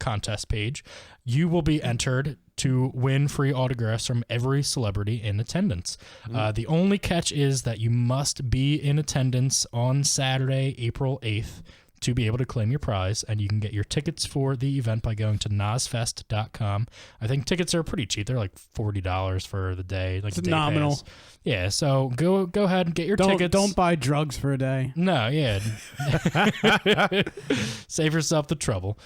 contest page, you will be entered to win free autographs from every celebrity in attendance. The only catch is that you must be in attendance on Saturday, April 8th, to be able to claim your prize, and you can get your tickets for the event by going to nosfest.com. I think tickets are pretty cheap. They're like $40 for the day. Like It's a day nominal. pass. Yeah, so go ahead and get your tickets. Don't buy drugs for a day. No, yeah. Save yourself the trouble.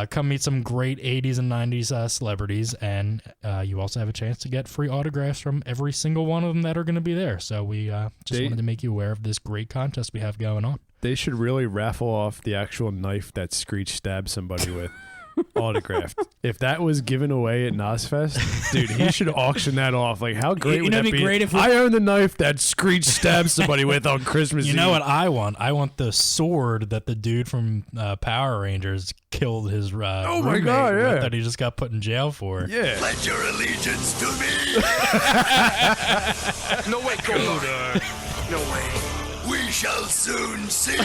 Come meet some great 80s and 90s celebrities, and you also have a chance to get free autographs from every single one of them that are going to be there. So we just wanted to make you aware of this great contest we have going on. They should really raffle off the actual knife that Screech stabbed somebody with. Autographed. If that was given away at Nosfest, dude, he should auction that off. Like, how great would that It'd be great if we- I own the knife that Screech stabbed somebody with on Christmas You Eve. know what I want? I want the sword that the dude from Power Rangers killed his Oh my roommate God, with yeah. that he just got put in jail for. Yeah. Pledge your allegiance to me. No way, Goldar. No way. We shall soon see.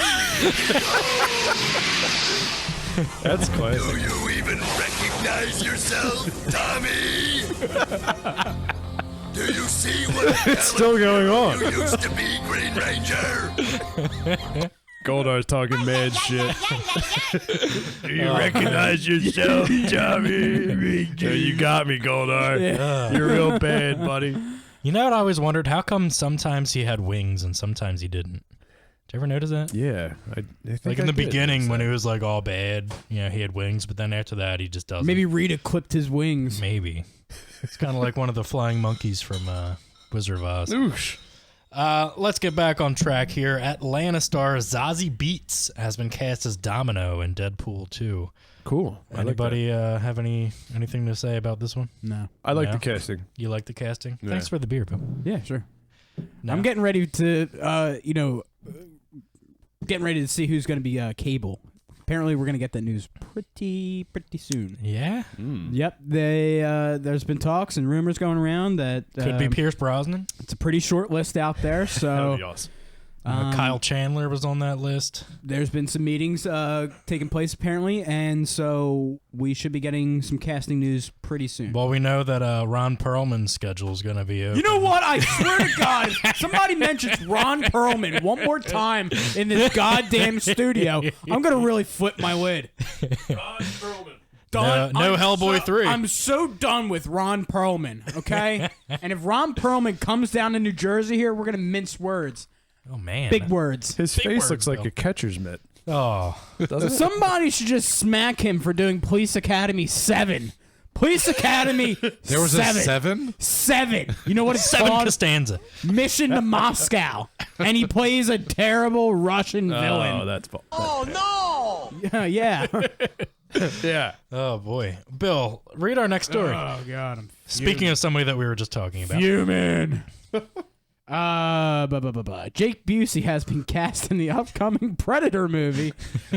That's classic. Do you even recognize yourself, Tommy? Do you see what It's still going on. you used to be, Green Ranger? Goldar's talking mad shit. Do you recognize yourself, Tommy? Yeah, you got me, Goldar. You're real bad, buddy. You know what I always wondered? How come sometimes he had wings and sometimes he didn't? Did you ever notice that? Yeah. I think Like in the beginning when he was like all bad, you know, he had wings, but then after that he just doesn't. Maybe Rita clipped his wings. Maybe. It's kind of like one of the flying monkeys from Wizard of Oz. Oosh. Let's get back on track here. Atlanta star Zazie Beetz has been cast as Domino in Deadpool 2. Cool. Anybody have anything to say about this one? No. I like No? the casting. You like the casting? Yeah. Thanks for the beer, Bill. Yeah, sure. No. I'm getting ready to, getting ready to see who's going to be Cable. Apparently, we're going to get that news pretty soon. Yeah? Yep, there's been talks and rumors going around that Could be Pierce Brosnan. it's a pretty short list out there. That So would be awesome. Kyle Chandler was on that list. there's been some meetings taking place apparently, and so we should be getting some casting news pretty soon. Well, we know that Ron Perlman's schedule is going to be open. You know what? I swear to God, if somebody mentions Ron Perlman one more time in this goddamn studio, I'm gonna really flip my lid. Done. No I'm Hellboy 3. I'm so done with Ron Perlman, okay? And if Ron Perlman comes down to New Jersey here, we're going to mince words. Oh, man. Big words. His Big face words, looks like Bill. a catcher's mitt. Oh. Doesn't it? Somebody should just smack him for doing Police Academy 7. Police Academy There was 7. a 7? 7. You know what it's 7 called? Costanza. Mission to Moscow. And he plays a terrible Russian Oh, villain. that's fun. Yeah. Yeah. Oh, boy. Bill, read our next story. Oh, God. I'm Speaking of somebody that we were just talking about. fuming. Jake Busey has been cast in the upcoming Predator movie,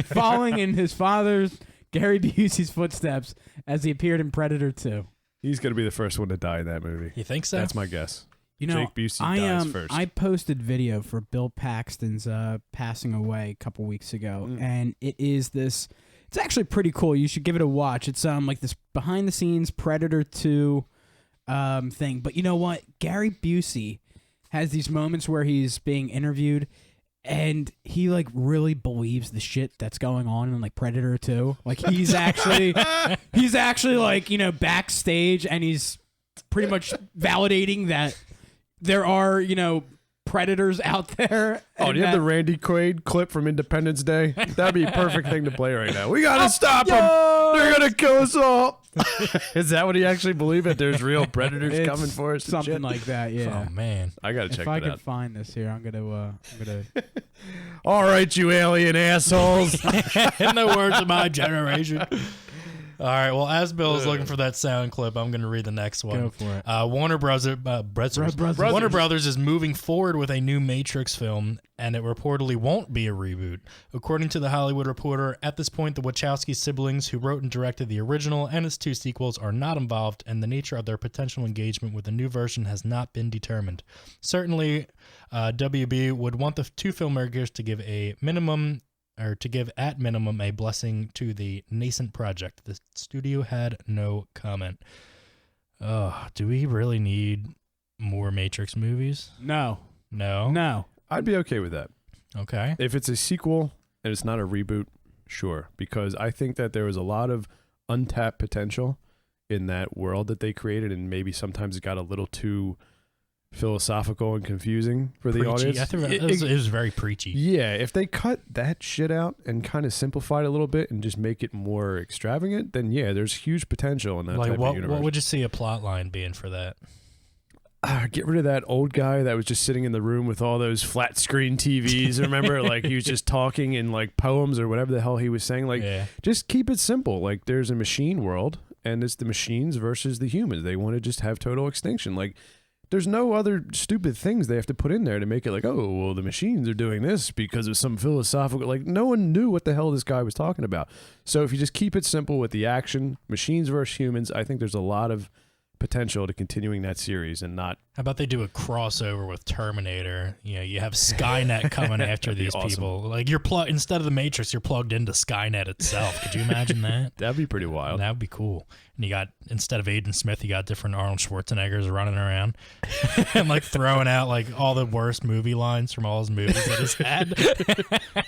following in his father's Gary Busey's footsteps as he appeared in Predator 2. He's going to be the first one to die in that movie. You think so? That's my guess. You know, Jake Busey dies first. I posted video for Bill Paxton's passing away a couple weeks ago, and it is this. It's actually pretty cool. You should give it a watch. It's like this behind the scenes Predator 2 thing. But you know what? Gary Busey has these moments where he's being interviewed, and he like really believes the shit that's going on in like Predator 2. Like he's actually like, you know, backstage, and he's pretty much validating that there are, you know, predators out there. Oh, do you have the Randy Quaid clip from Independence Day? That'd be a perfect thing to play right now. We gotta stop them. They're gonna kill us all. Is that what he actually believed? That there's real predators It's coming for us? and something shit? like that, yeah. Oh, man. I gotta check If I that can out. find this here, I'm gonna All right, you alien assholes. In the words of my generation. All right. Well, as Bill is looking for that sound clip, I'm going to read the next one. Go for it. Warner Brothers. Warner Brothers is moving forward with a new Matrix film, and it reportedly won't be a reboot. According to The Hollywood Reporter, at this point, the Wachowski siblings, who wrote and directed the original and its 2 sequels, are not involved, and the nature of their potential engagement with the new version has not been determined. Certainly, WB would want the 2 filmmakers to give at minimum a blessing to the nascent project. The studio had no comment. Do we really need more Matrix movies? No. No? I'd be okay with that. Okay. If it's a sequel and it's not a reboot, sure. Because I think that there was a lot of untapped potential in that world that they created, and maybe sometimes it got a little too philosophical and confusing for the Preachy. audience. I think it was very preachy. Yeah, if they cut that shit out and kind of simplify it a little bit and just make it more extravagant, then yeah, there's huge potential in that Like type of universe. what would you see a plot line being for that? Get rid of that old guy that was just sitting in the room with all those flat screen TVs. Remember, like he was just talking in like poems or whatever the hell he was saying. Like, Yeah. just keep it simple. Like, there's a machine world, and it's the machines versus the humans. They want to just have total extinction. Like, there's no other stupid things they have to put in there to make it like, oh, well, the machines are doing this because of some philosophical. Like, no one knew what the hell this guy was talking about. So if you just keep it simple with the action, machines versus humans, I think there's a lot of potential to continuing that series and not. How about they do a crossover with Terminator? You know, you have Skynet coming after these awesome. people. Like you're plugged instead of the Matrix, you're plugged into Skynet itself. Could you imagine that? That'd be pretty wild. That would be cool. And you got, instead of Agent Smith, you got different Arnold Schwarzeneggers running around and like throwing out like all the worst movie lines from all his movies that he's had.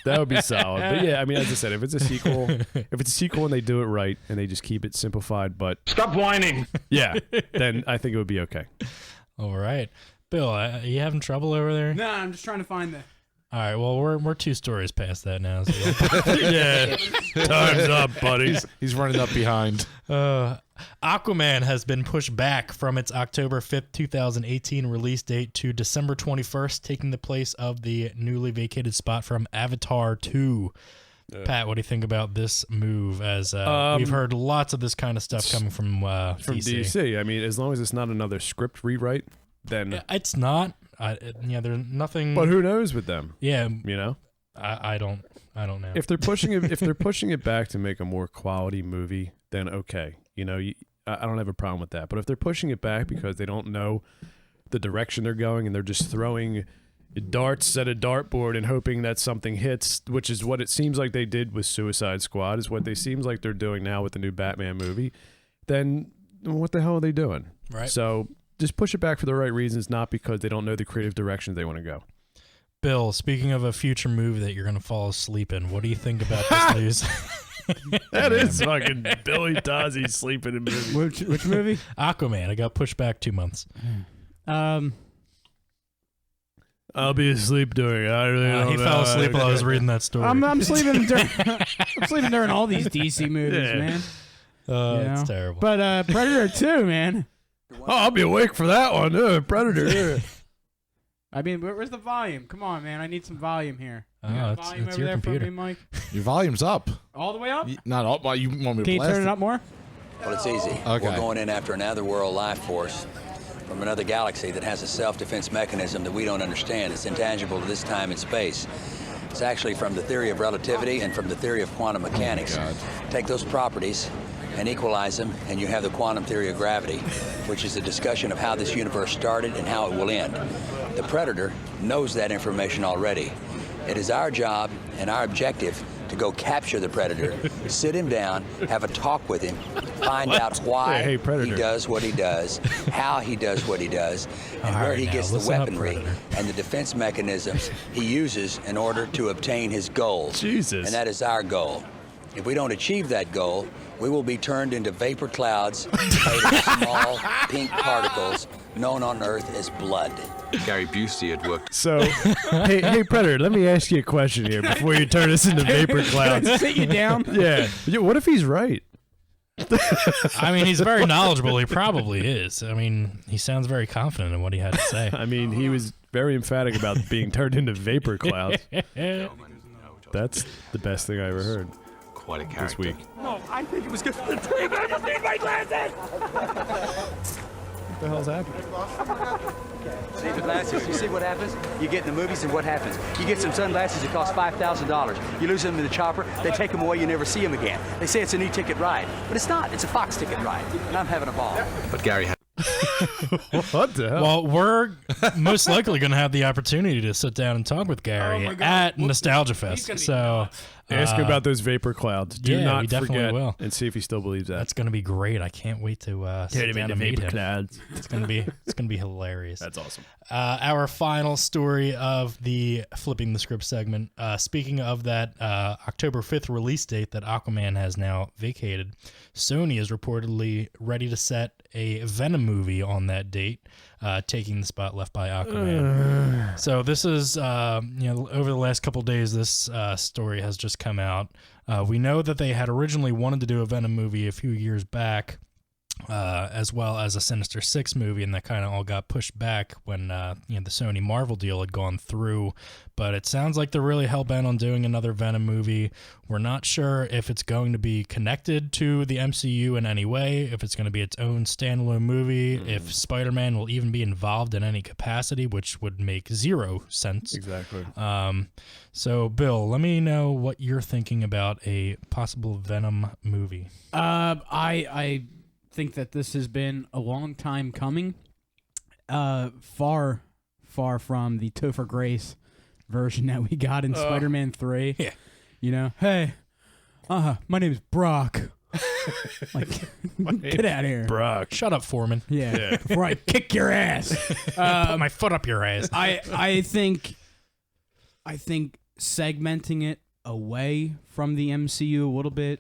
That would be solid. But yeah, I mean, as I said, if it's a sequel and they do it right and they just keep it simplified, but Stop whining. yeah, then I think it would be okay. All right. Bill, are you having trouble over there? No, I'm just trying to find the. All right. Well, we're 2 stories past that now. So Yeah, time's up, buddies. He's running up behind. Aquaman has been pushed back from its October 5th, 2018 release date to December 21st, taking the place of the newly vacated spot from Avatar 2. Pat, what do you think about this move? As we've heard lots of this kind of stuff coming from DC. I mean, as long as it's not another script rewrite, then. It's not. There's nothing. But who knows with them? Yeah, You know, I don't know. if they're pushing it back to make a more quality movie, then okay. You know, I don't have a problem with that. But if they're pushing it back because they don't know the direction they're going and they're just throwing darts at a dartboard and hoping that something hits, which is what it seems like they did with Suicide Squad, is what they seems like they're doing now with the new Batman movie, then what the hell are they doing? Right. So just push it back for the right reasons, not because they don't know the creative direction they want to go. Bill, speaking of a future movie that you're going to fall asleep in, what do you think about this news? That is fucking Billy Dozzie sleeping in movies. Which movie? Aquaman. I got pushed back 2 months. I'll be asleep during it. I really don't He know. fell asleep while I was reading that story. I'm sleeping during. I'm sleeping during all these DC movies, Yeah. man. It's terrible. But Predator 2, man. Oh, I'll be awake for that one. Predator. I mean, where's the volume? Come on, man. I need some volume here. You got volume it's over your there computer. for me, Mike? Your volume's up. All the way up? Not up. You want me to Can you blast turn it up more? Well, it's easy. Okay. We're going in after another world life force from another galaxy that has a self-defense mechanism that we don't understand. It's intangible to this time and space. It's actually from the theory of relativity and from the theory of quantum mechanics. Take those properties and equalize them, and you have the quantum theory of gravity, which is a discussion of how this universe started and how it will end. The Predator knows that information already. It is our job and our objective to go capture the Predator, sit him down, have a talk with him, find out why Hey, he Predator. does what he does, how he does what he does, and All where right, he now, gets the listen up, weaponry Predator. and the defense mechanisms he uses in order to obtain his goal. Jesus. And that is our goal. If we don't achieve that goal, we will be turned into vapor clouds made of small pink particles known on Earth as blood. Gary Busey had worked. So, hey, Predator, let me ask you a question here before you turn us into vapor clouds. Sit you down. Yeah. What if he's right? I mean, he's very knowledgeable. He probably is. I mean, he sounds very confident in what he had to say. I mean, he was very emphatic about being turned into vapor clouds. That's the best thing I ever heard Quite a this character. week. No, I think it was good. I just need my glasses! What the hell's happening? See the glasses? You see what happens? You get in the movies and what happens? You get some sunglasses that cost $5,000. You lose them in the chopper, they take them away, you never see them again. They say it's an e-ticket ride, but it's not. It's a Fox ticket ride, and I'm having a ball. But Gary had What the hell? Well, we're most likely going to have the opportunity to sit down and talk with Gary my God. at Nostalgia Fest. gonna be So Ask him about those vapor clouds. Do yeah, we not definitely forget will. and see if he still believes that. that's going to be great. I can't wait to sit down and meet him. clouds. It's going to be hilarious. That's awesome. Our final story of the Flipping the Script segment. Speaking of that October 5th release date that Aquaman has now vacated, Sony is reportedly ready to set a Venom movie on that date, taking the spot left by Aquaman. So this is, over the last couple days, this story has just come out. We know that they had originally wanted to do a Venom movie a few years back, as well as a Sinister Six movie, and that kind of all got pushed back when the Sony Marvel deal had gone through. But it sounds like they're really hell-bent on doing another Venom movie. We're not sure if it's going to be connected to the MCU in any way, if it's going to be its own standalone movie, if Spider-Man will even be involved in any capacity, which would make zero sense. Exactly. So, Bill, let me know what you're thinking about a possible Venom movie. I think that this has been a long time coming. Far from the Topher Grace version that we got in Spider-Man 3. Yeah. Hey, my name's Brock. Like, get out of here. Brock. Shut up, Foreman. Yeah, before I kick your ass. Put my foot up your ass. I think segmenting it away from the MCU a little bit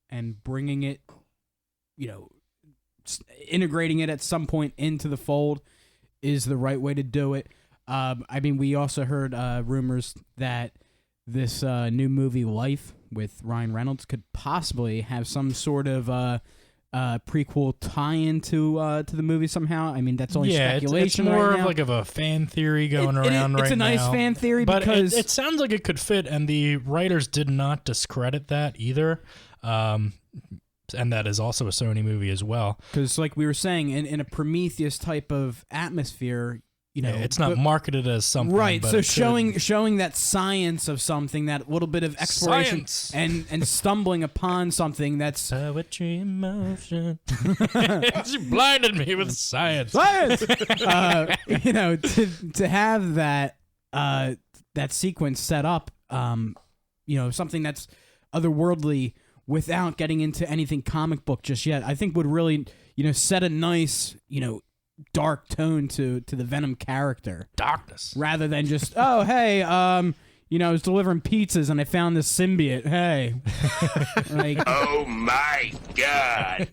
and bringing it, integrating it at some point into the fold is the right way to do it. We also heard rumors that this new movie Life with Ryan Reynolds could possibly have some sort of prequel tie-in to the movie somehow. I mean, that's only speculation. It's more right of now. like a fan theory going around right now. It's a nice fan theory, but because it sounds like it could fit, and the writers did not discredit that either. And that is also a Sony movie as well. Because, like we were saying, in a Prometheus type of atmosphere, It's not marketed as something, right? but So it showing that science of something, that little bit of exploration, Science. and stumbling upon something that's poetry in motion. You blinded me with science. science. To have that sequence set up, something that's otherworldly without getting into anything comic book just yet, I think would really, set a nice, dark tone to the Venom character. Darkness. Rather than just, oh, hey, I was delivering pizzas and I found this symbiote. Hey, like, Oh my God.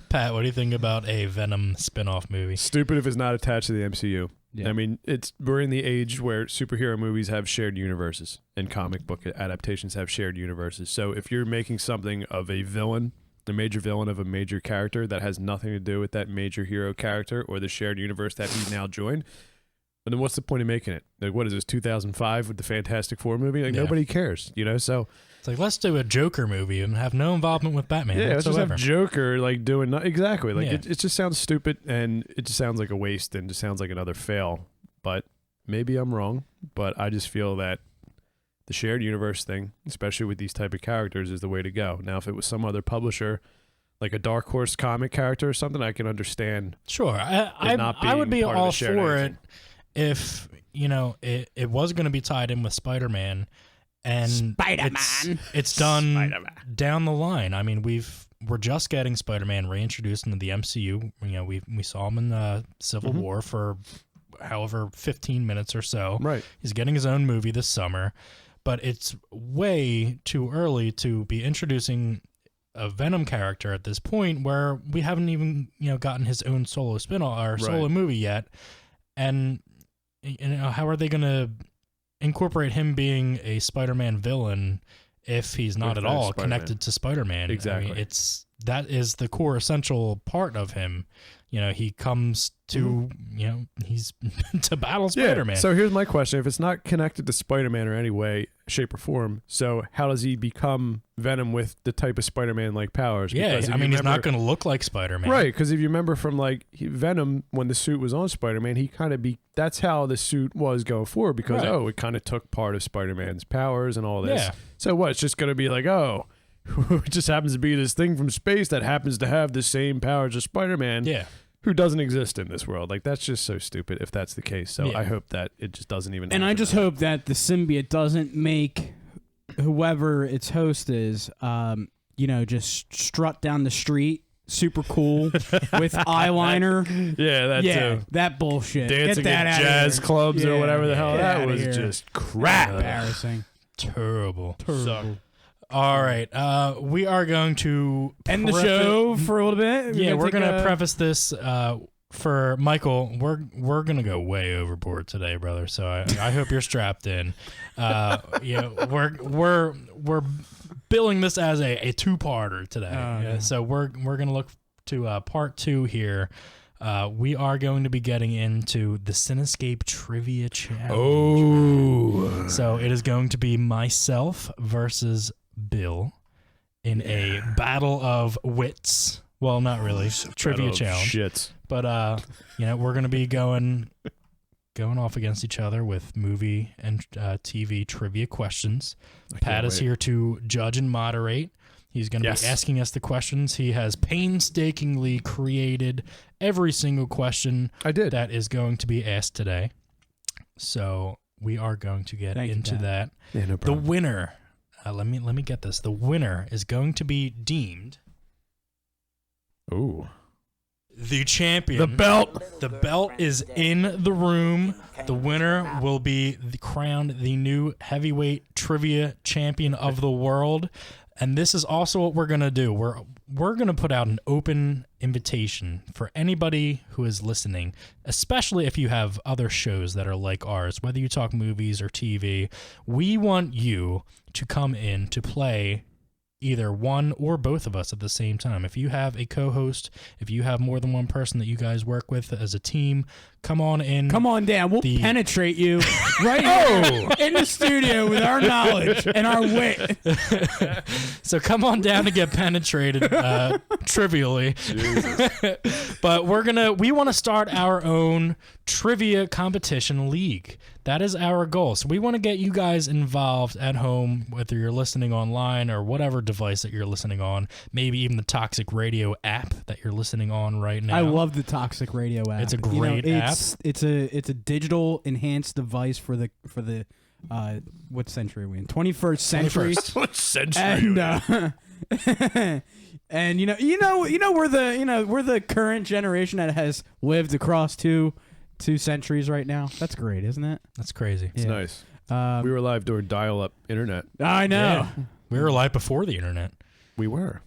Pat, what do you think about a Venom spin-off movie? Stupid if it's not attached to the MCU. Yeah. I mean, we're in the age where superhero movies have shared universes and comic book adaptations have shared universes. So if you're making something of a villain, a major villain of a major character that has nothing to do with that major hero character or the shared universe that he's now joined, then what's the point of making it? Like, what is this, 2005 with the Fantastic Four movie? Like, nobody cares, So It's like, let's do a Joker movie and have no involvement with Batman let's just whatsoever. have Joker like doing exactly. Like Yeah. it just sounds stupid and it just sounds like a waste and just sounds like another fail. But maybe I'm wrong. But I just feel that the shared universe thing, especially with these type of characters, is the way to go. Now, if it was some other publisher, like a Dark Horse comic character or something, I can understand. Sure, not I would being be part of all the shared for anything. it if it was going to be tied in with Spider-Man, and Spider-Man. it's done Spider-Man. down the line. I mean, we're just getting Spider-Man reintroduced into the MCU. We saw him in Civil War for however 15 minutes or so. Right. He's getting his own movie this summer, but it's way too early to be introducing a Venom character at this point where we haven't even gotten his own solo spin-off or solo movie yet. And how are they going to incorporate him being a Spider-Man villain if he's not at all connected to Spider-Man? Exactly. I mean, that is the core essential part of him. He comes to he's to battle Spider-Man. Yeah. So here's my question: if it's not connected to Spider-Man or any way, shape, or form, so how does he become Venom with the type of Spider-Man like powers? Yeah, Because if I mean, you he's not remember- going to look like Spider-Man, Right, because if you remember from Venom, when the suit was on Spider-Man, he kind of that's how the suit was going forward because, Right. it kind of took part of Spider-Man's powers and all this. Yeah. So what, it's just going to be like, it just happens to be this thing from space that happens to have the same powers as Spider-Man, Yeah. who doesn't exist in this world. Like, that's just so stupid if that's the case. So Yeah. I hope that it just doesn't even And I happen. just hope that the symbiote doesn't make whoever its host is, just strut down the street, super cool with eyeliner. Yeah, that Yeah, too. that bullshit. Dancing Get that at outta jazz here. clubs or Yeah, whatever the hell. get That outta was here. just crap. Embarrassing. Terrible. Terrible. All right. We are going to End the show for a little bit. Yeah, we're take gonna a- preface this for Michael. We're gonna go way overboard today, brother. So I hope you're strapped in. We're billing this as a two-parter today. yeah. So we're gonna look to part 2 here. We are going to be getting into the Cinescape Trivia Challenge. Oh. So it is going to be myself versus Bill in a battle of wits. Well, not really. Trivia challenge. Shits. But we're going to be going off against each other with movie and TV trivia questions. Pat is here to judge and moderate. He's going to be asking us the questions. He has painstakingly created every single question that is going to be asked today. So we are going to get into that. Yeah, no The problem. winner, let me get this. The winner is going to be deemed Ooh. the champion. The belt. The belt is in the room. The winner will be crowned the new heavyweight trivia champion of the world. And this is also what we're going to do. We're going to put out an open invitation for anybody who is listening, especially if you have other shows that are like ours, whether you talk movies or TV. We want you to come in to play either one or both of us at the same time. If you have a co-host, if you have more than one person that you guys work with as a team, come on in. Come on down. We'll penetrate you right here in the studio with our knowledge and our wit. So come on down to get penetrated trivially. But we want to start our own trivia competition league. That is our goal. So we want to get you guys involved at home, whether you're listening online or whatever device that you're listening on, maybe even the Toxic Radio app that you're listening on right now. I love the Toxic Radio app. It's a great app. It's a digital enhanced device for the what century are we in? 21st century. What century? And we're the current generation that has lived across two centuries right now. That's great, isn't it? That's crazy. It's nice. We were live during dial-up internet. I know. Yeah. We were live before the internet. We were.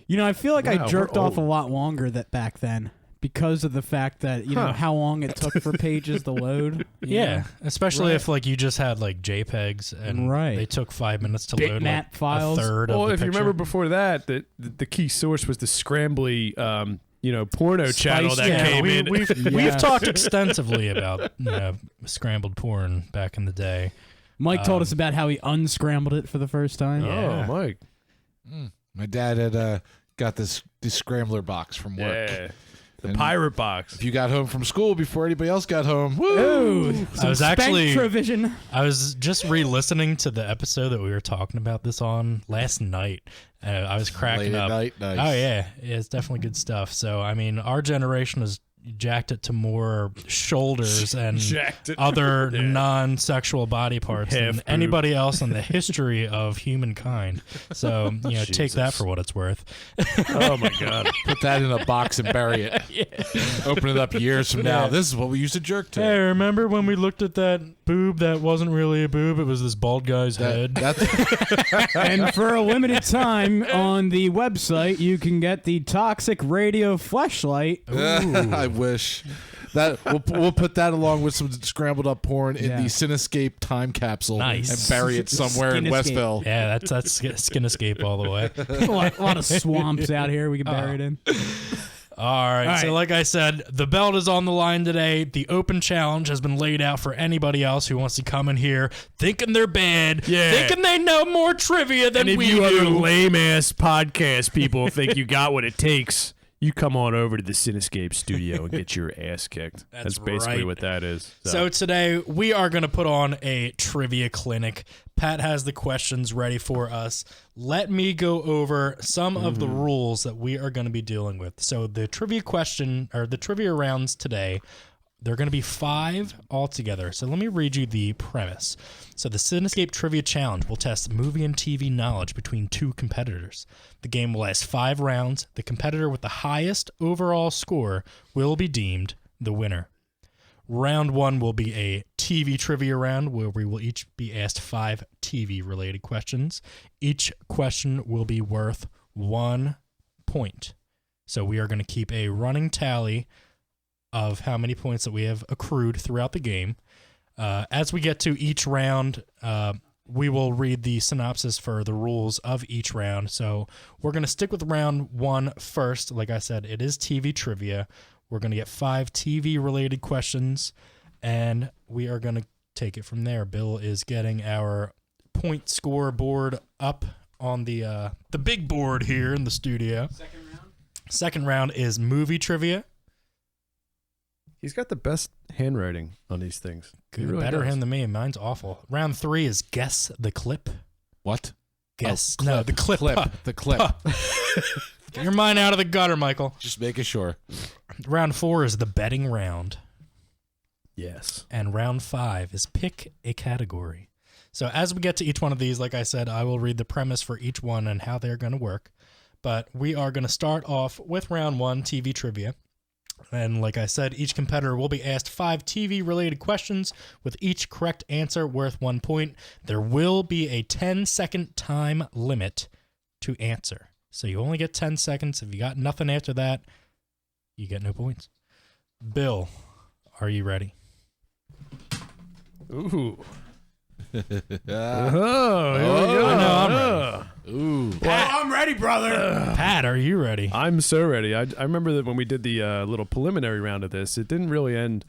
You know, I feel like I Wow, jerked we're off a old. lot longer back then because of the fact that, you know, how long it took for pages to load. Yeah, especially Right. if like you just had like JPEGs and Right. they took 5 minutes to load Bitmap like files. a third Well, of the if you picture. remember before that, the key source was the scrambly, porno channel that Yeah, came in. we've talked extensively about scrambled porn back in the day. Mike told us about how he unscrambled it for the first time. Yeah. Oh, Mike. My dad had got this scrambler box from work. Yeah. The And pirate box. If you got home from school before anybody else got home, woo! Ooh, I was actually Spectrovision. I was just re-listening to the episode that we were talking about this on last night. I was cracking Late at up. night, nice. Oh yeah, it's definitely good stuff. So I mean, our generation has jacked it to more shoulders and Jacked it. other non-sexual body parts than Half anybody else in the history of humankind. So take that Jesus. for what it's worth. Oh, my God. Put that in a box and bury it. Open it up years from now. This is what we used to jerk to. Hey, remember when we looked at that boob that wasn't really a boob? It was this bald guy's head. And for a limited time on the website, you can get the Toxic Radio fleshlight. I wish that we'll put that along with some scrambled up porn in the Cinescape time capsule Nice. and bury it somewhere in Cinescape. Westville. Yeah, that's Cinescape all the way. A lot of swamps out here we can bury it in. All right. So like I said, the belt is on the line today. The open challenge has been laid out for anybody else who wants to come in here thinking they're bad, thinking they know more trivia than And if we you other do. lame-ass podcast people think you got what it takes, you come on over to the Cinescape studio and get your ass kicked. That's basically right. what that is. So today we are going to put on a trivia clinic. Pat has the questions ready for us. Let me go over some of the rules that we are going to be dealing with. So the trivia rounds today, they're going to be 5 altogether. So let me read you the premise. So the Cinescape Trivia Challenge will test movie and TV knowledge between 2 competitors. The game will last 5 rounds. The competitor with the highest overall score will be deemed the winner. Round 1 will be a TV trivia round where we will each be asked 5 TV-related questions. Each question will be worth 1 point. So we are going to keep a running tally of how many points that we have accrued throughout the game. As we get to each round, we will read the synopsis for the rules of each round. So we're going to stick with round 1 first. Like I said, it is TV trivia. We're going to get 5 TV-related questions, and we are going to take it from there. Bill is getting our point score board up on the big board here in the studio. Second round is movie trivia. He's got the best handwriting on these things. He really Better does. him than me. Mine's awful. Round 3 is guess the clip. What? Guess. Oh, No, the clip. The clip. Get your mind out of the gutter, Michael. Just making sure. Round 4 is the betting round. Yes. And round 5 is pick a category. So as we get to each one of these, like I said, I will read the premise for each one and how they're going to work. But we are going to start off with round 1, TV trivia. And like I said, each competitor will be asked 5 TV-related questions with each correct answer worth 1 point. There will be a 10-second time limit to answer. So you only get 10 seconds. If you got nothing after that, you get no points. Bill, are you ready? Ooh. Oh, here we go. I know I'm ready. Ooh. I'm ready, brother. Pat, are you ready? I'm so ready. I remember that when we did the little preliminary round of this, it didn't really end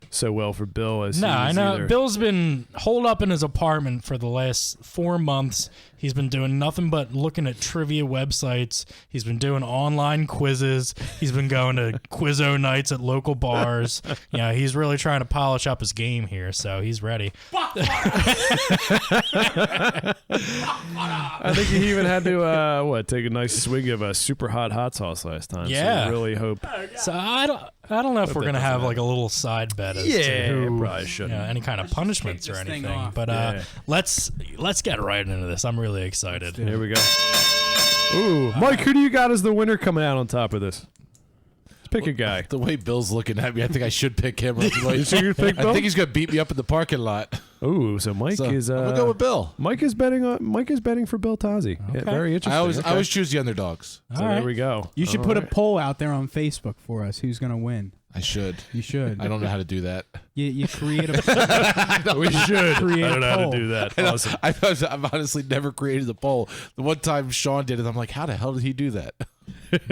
so well for Bill as No, he I was know. either. Bill's been holed up in his apartment for the last 4 months. He's been doing nothing but looking at trivia websites. He's been doing online quizzes. He's been going to Quizzo nights at local bars. He's really trying to polish up his game here, so he's ready. I think he even had to take a nice swig of a super hot sauce last time. Yeah. So I really hope. So I don't know if we're that gonna doesn't have matter. like a little side bet as Yeah, to who, probably shouldn't. any kind of punishments or this thing anything. off. But Yeah. let's get right into this. I'm really excited. Here we go. Ooh, Mike, who do you got as the winner coming out on top of this? Let's pick a guy. The way Bill's looking at me, I think I should pick him. I You think you'd pick Bill? think he's going to beat me up in the parking lot. Ooh, so Mike is. I'm gonna go with Bill. Mike is betting for Bill Tazzi. Yeah, very interesting. I always choose the underdogs. So there we go. You should put a poll out there on Facebook for us. Who's gonna win? I should. You should. I don't know how to do that. You create a. We should. Create I don't know how poll. to do that. Awesome. I've honestly never created a poll. The one time Sean did it, I'm like, how the hell did he do that?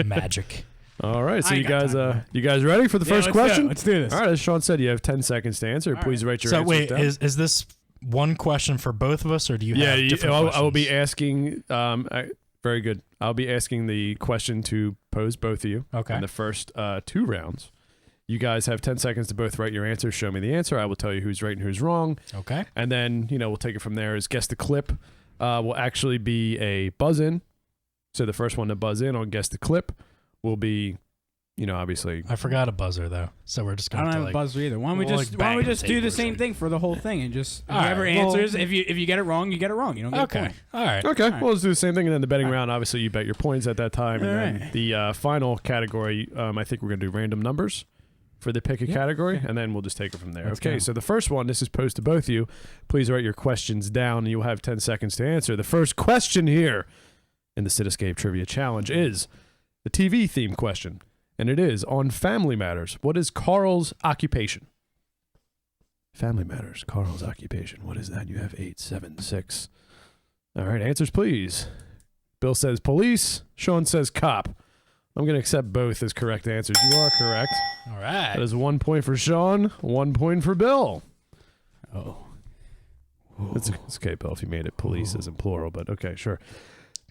Magic. All right, so I you ain't got guys, time. you guys ready for the first let's do it. question? Let's do this. All right, as Sean said, you have 10 seconds to answer. Please write your So answers wait, down. is this one question for both of us, or do you Yeah, have different I questions? will be asking. Very good. I'll be asking the question to pose both of you. Okay. In the first 2 rounds, you guys have 10 seconds to both write your answer. Show me the answer. I will tell you who's right and who's wrong. Okay. And then we'll take it from there. As guess the clip will actually be a buzz in. So the first one to buzz in on guess the clip will be, obviously. I forgot a buzzer though, so we're just I gonna don't have have to a buzzer either. Why don't we we'll, just like, why don't we bang just the do table the or same something. thing for the whole thing and just All whoever right, well- answers, if you get it wrong, you get it wrong. You don't get a Okay. point. All right. Okay, right. well, let's do the same thing. And then the betting round, obviously, you bet your points at that time. And All then right. the final category, I think we're going to do random numbers for the pick a category, and then we'll just take it from there. Let's Okay, go. so the first one, this is posed to both of you. Please write your questions down, and you'll have 10 seconds to answer. The first question here in the Cinescape Trivia Challenge is the TV theme question, and it is on Family Matters. What is Carl's occupation? Family Matters, Carl's occupation. What is that? You have 8, 7, 6. All right, answers, please. Bill says police. Sean says cop. I'm going to accept both as correct answers. You are correct. All That right. is 1 point for Sean, 1 point for Bill. Oh. It's okay, Bill, if you made it police as in plural, but okay, sure.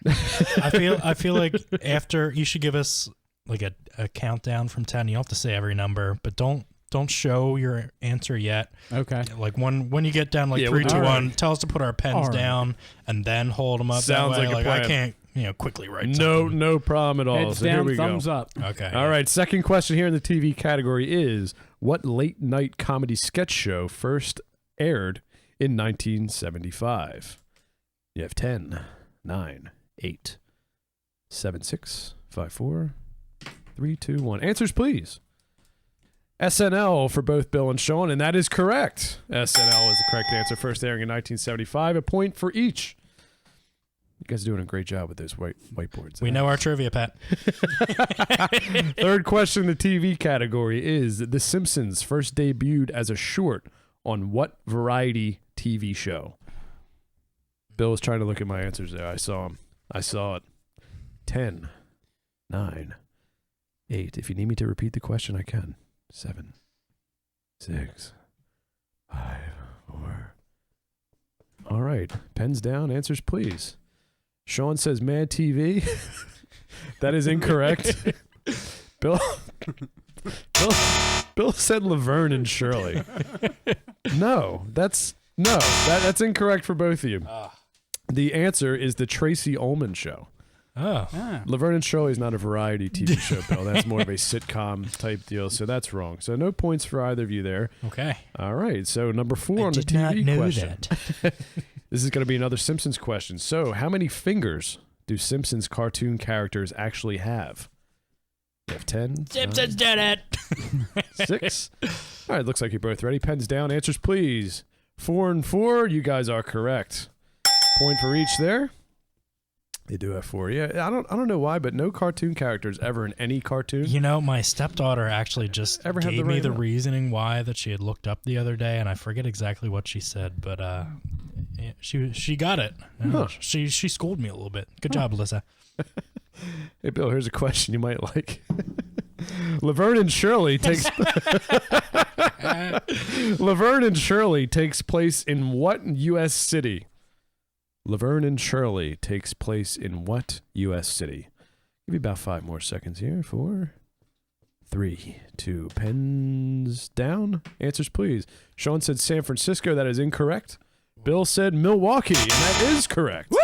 I feel like after you should give us like a countdown from 10. You don't have to say every number, but don't show your answer yet. Okay. Like when you get down like Yeah, 3, we'll 2, do 1, tell us to put our pens All right. down and then hold them up. Sounds that way. like a I plan. can't quickly write No, something. no problem at all. Heads So here down, we thumbs go. up. Okay. All right, second question here in the TV category is what late night comedy sketch show first aired in 1975? You have 10, 9, 8, 7, 6, 5, 4, 3, 2, 1. Answers, please. SNL for both Bill and Sean, and that is correct. SNL is the correct answer. First airing in 1975. A point for each. You guys are doing a great job with those whiteboards. We know our trivia, Pat. Third question in the TV category is The Simpsons first debuted as a short on what variety TV show? Bill was trying to look at my answers there. I saw him. I saw it. 10, 9, 8. If you need me to repeat the question, I can. 7, 6, 5, 4. All right. Pens down. Answers, please. Sean says Mad TV. That is incorrect. Bill said Laverne and Shirley. That's incorrect for both of you. The answer is the Tracy Ullman Show. Oh. Ah. Laverne and Shirley is not a variety TV show, Bill. That's more of a sitcom type deal, so that's wrong. So no points for either of you there. Okay. All right, so number 4 I on the did not TV know question. that. This is going to be another Simpsons question. So how many fingers do Simpsons cartoon characters actually have? You have 10, Simpsons did it. 6. All right, looks like you're both ready. Pens down. Answers, please. 4 and 4. You guys are correct. Point for each there. They do have 4. Yeah, I don't know why, but no cartoon characters ever in any cartoon. You know, my stepdaughter actually just Ever have gave the me right the amount. reasoning why that she had looked up the other day, and I forget exactly what she said, but she got it. Huh. She schooled me a little bit. Good job, Alyssa. Hey, Bill, here's a question you might like. Laverne and Shirley takes Laverne and Shirley takes place in what U.S. city? Laverne and Shirley takes place in what U.S. city? Give you about 5 more seconds here. 4, 3, 2. Pens down. Answers, please. Sean said San Francisco. That is incorrect. Bill said Milwaukee, and that is correct. Woo!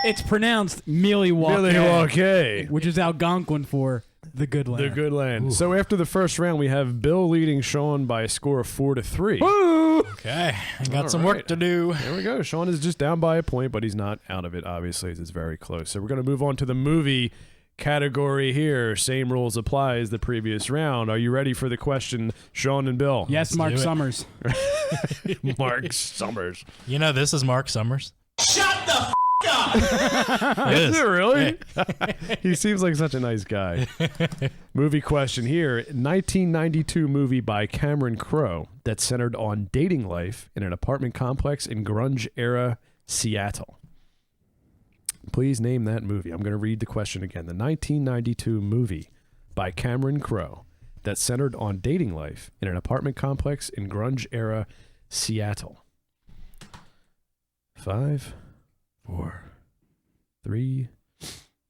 It's pronounced Milwaukee, Milwaukee. which is Algonquin for the good land. The good land. So after the first round, we have Bill leading Sean by a score of 4-3. Okay, I got All some right. work to do. There we go. Sean is just down by a point, but he's not out of it, obviously, as it's very close. So we're going to move on to the movie category here. Same rules apply as the previous round. Are you ready for the question, Sean and Bill? Yes, Mark do it. Summers. Mark Summers. You know, this is Mark Summers. Shut the f*** up! It Is is. it really? He seems like such a nice guy. Movie question here. 1992 movie by Cameron Crowe that centered on dating life in an apartment complex in grunge-era Seattle. Please name that movie. I'm going to read the question again. The 1992 movie by Cameron Crowe that centered on dating life in an apartment complex in grunge-era Seattle. 5, 4, 3,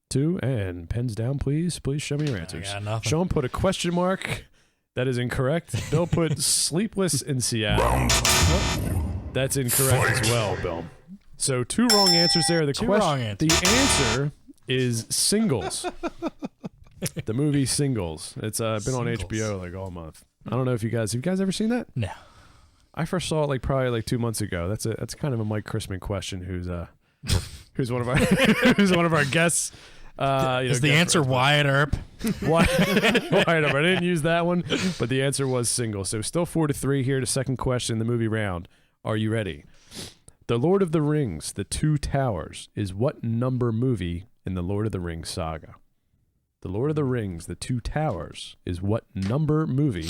2, and pens down, please. Please show me your answers. got nothing. Sean put a question mark. That is incorrect. Bill put Sleepless in Seattle. That's incorrect as well, Bill. So 2 wrong answers there. Two wrong answers. The answer is Singles. The movie Singles. It's been on Singles. HBO like all month. I don't know if have you guys ever seen that? No. I first saw it probably 2 months ago. That's kind of a Mike Chrisman question. Who's one of our who's one of our guests? Is the answer Wyatt Earp? Wyatt Earp. I didn't use that one, but the answer was Single. So still 4-3 here to second question in the movie round. Are you ready? The Lord of the Rings, The Two Towers, is what number movie in the Lord of the Rings saga? The Lord of the Rings, The Two Towers, is what number movie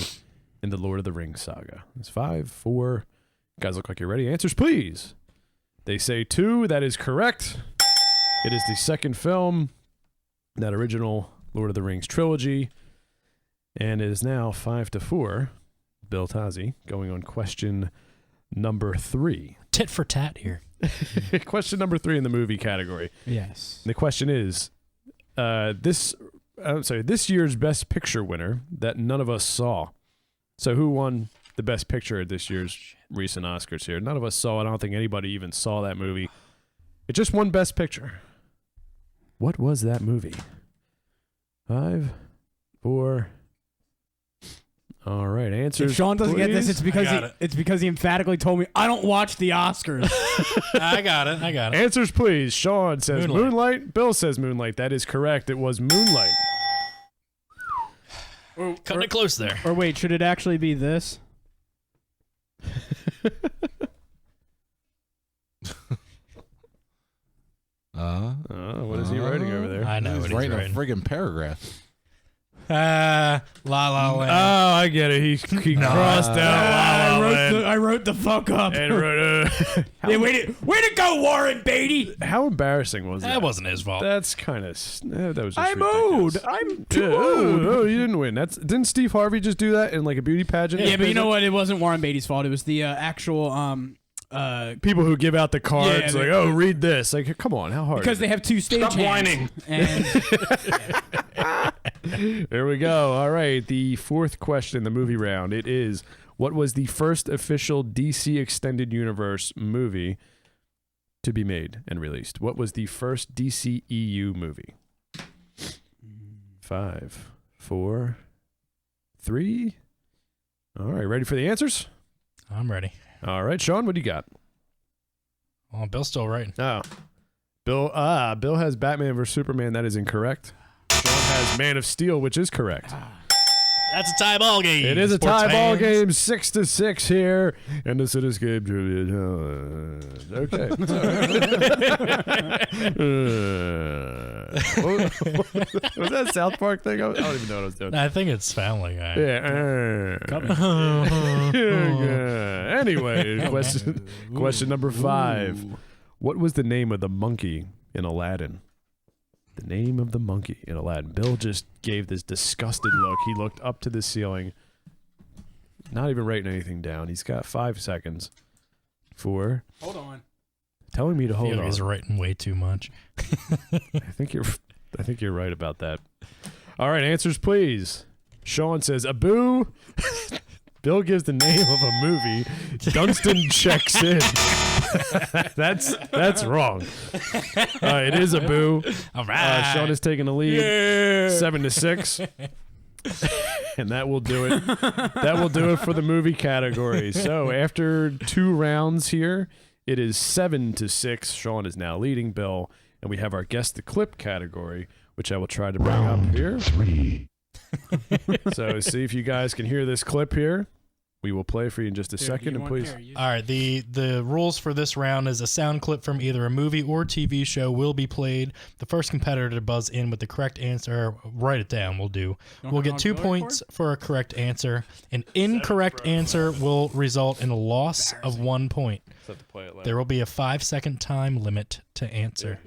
in the Lord of the Rings saga? It's 5, 4. You guys look like you're ready. Answers, please. They say 2. That is correct. It is the second film, that original Lord of the Rings trilogy, and it is now 5-4. Bill Tazzi going on question number 3. Tit for tat here. Question number 3 in the movie category. Yes. The question is, this year's Best Picture winner that none of us saw. So who won the Best Picture at this year's recent Oscars here? None of us saw it. I don't think anybody even saw that movie. It just won Best Picture. What was that movie? 5, 4. All right, answers. If Sean doesn't get this, please. it's because he emphatically told me I don't watch the Oscars. I got it. Answers, please. Sean says Moonlight. Bill says Moonlight. That is correct. It was Moonlight. Cutting it close there. Or wait, should it actually be this? What is he writing over there? I know He's what he's writing a writing. friggin' paragraph. La La Land. Oh, I get it. He crossed out La La Land I wrote the fuck up. and wrote. Yeah, way to go, Warren Beatty. How embarrassing was that? That wasn't his fault. That's kind of. That was. Just I'm ridiculous. owed. I'm Yeah, too owed. oh, you didn't win. Didn't Steve Harvey just do that in like a beauty pageant? Yeah, but you know what? It wasn't Warren Beatty's fault. It was the actual People who give out the cards, Yeah, like, oh, read this. Like, come on, how hard? because they have 2 stage Stop hands. whining. And There we go. All right, the 4th question in the movie round. It is, what was the first official DC Extended Universe movie to be made and released? What was the first DCEU movie? 5, 4, 3. All right, ready for the answers? I'm ready. All right, Sean, what do you got? Oh, Bill's still writing. Oh, Bill has Batman vs Superman. That is incorrect. Sean has Man of Steel, which is correct. That's a tie ball game. It is a Sports tie ball fans. game, 6-6 here, and the Cinescape Trivia. Okay. Was that a South Park thing? I don't even know what I was doing. I think it's Family Guy. Yeah. Anyway, question number 5. What was the name of the monkey in Aladdin? The name of the monkey in Aladdin. Bill just gave this disgusted look. He looked up to the ceiling, not even writing anything down. He's got 5 seconds. 4. hold on. Telling me to hold on. He's writing way too much. I think you're right about that. All right, answers please. Sean says Abu. Bill gives the name of a movie. Dunstan checks in. That's wrong. It is Abu. All right. Sean is taking the lead, 7-6, and that will do it. That will do it for the movie category. So after 2 rounds here, it is 7-6. Sean is now leading Bill, and we have our guess the clip category, which I will try to bring up here. So see if you guys can hear this clip here. We will play for you in just a second, and please. All right, the rules for this round is a sound clip from either a movie or TV show will be played. The first competitor to buzz in with the correct answer, write it down, we'll get 2 points for a correct answer. An incorrect answer will result in a loss of 1 point. There will be a 5-second time limit to answer.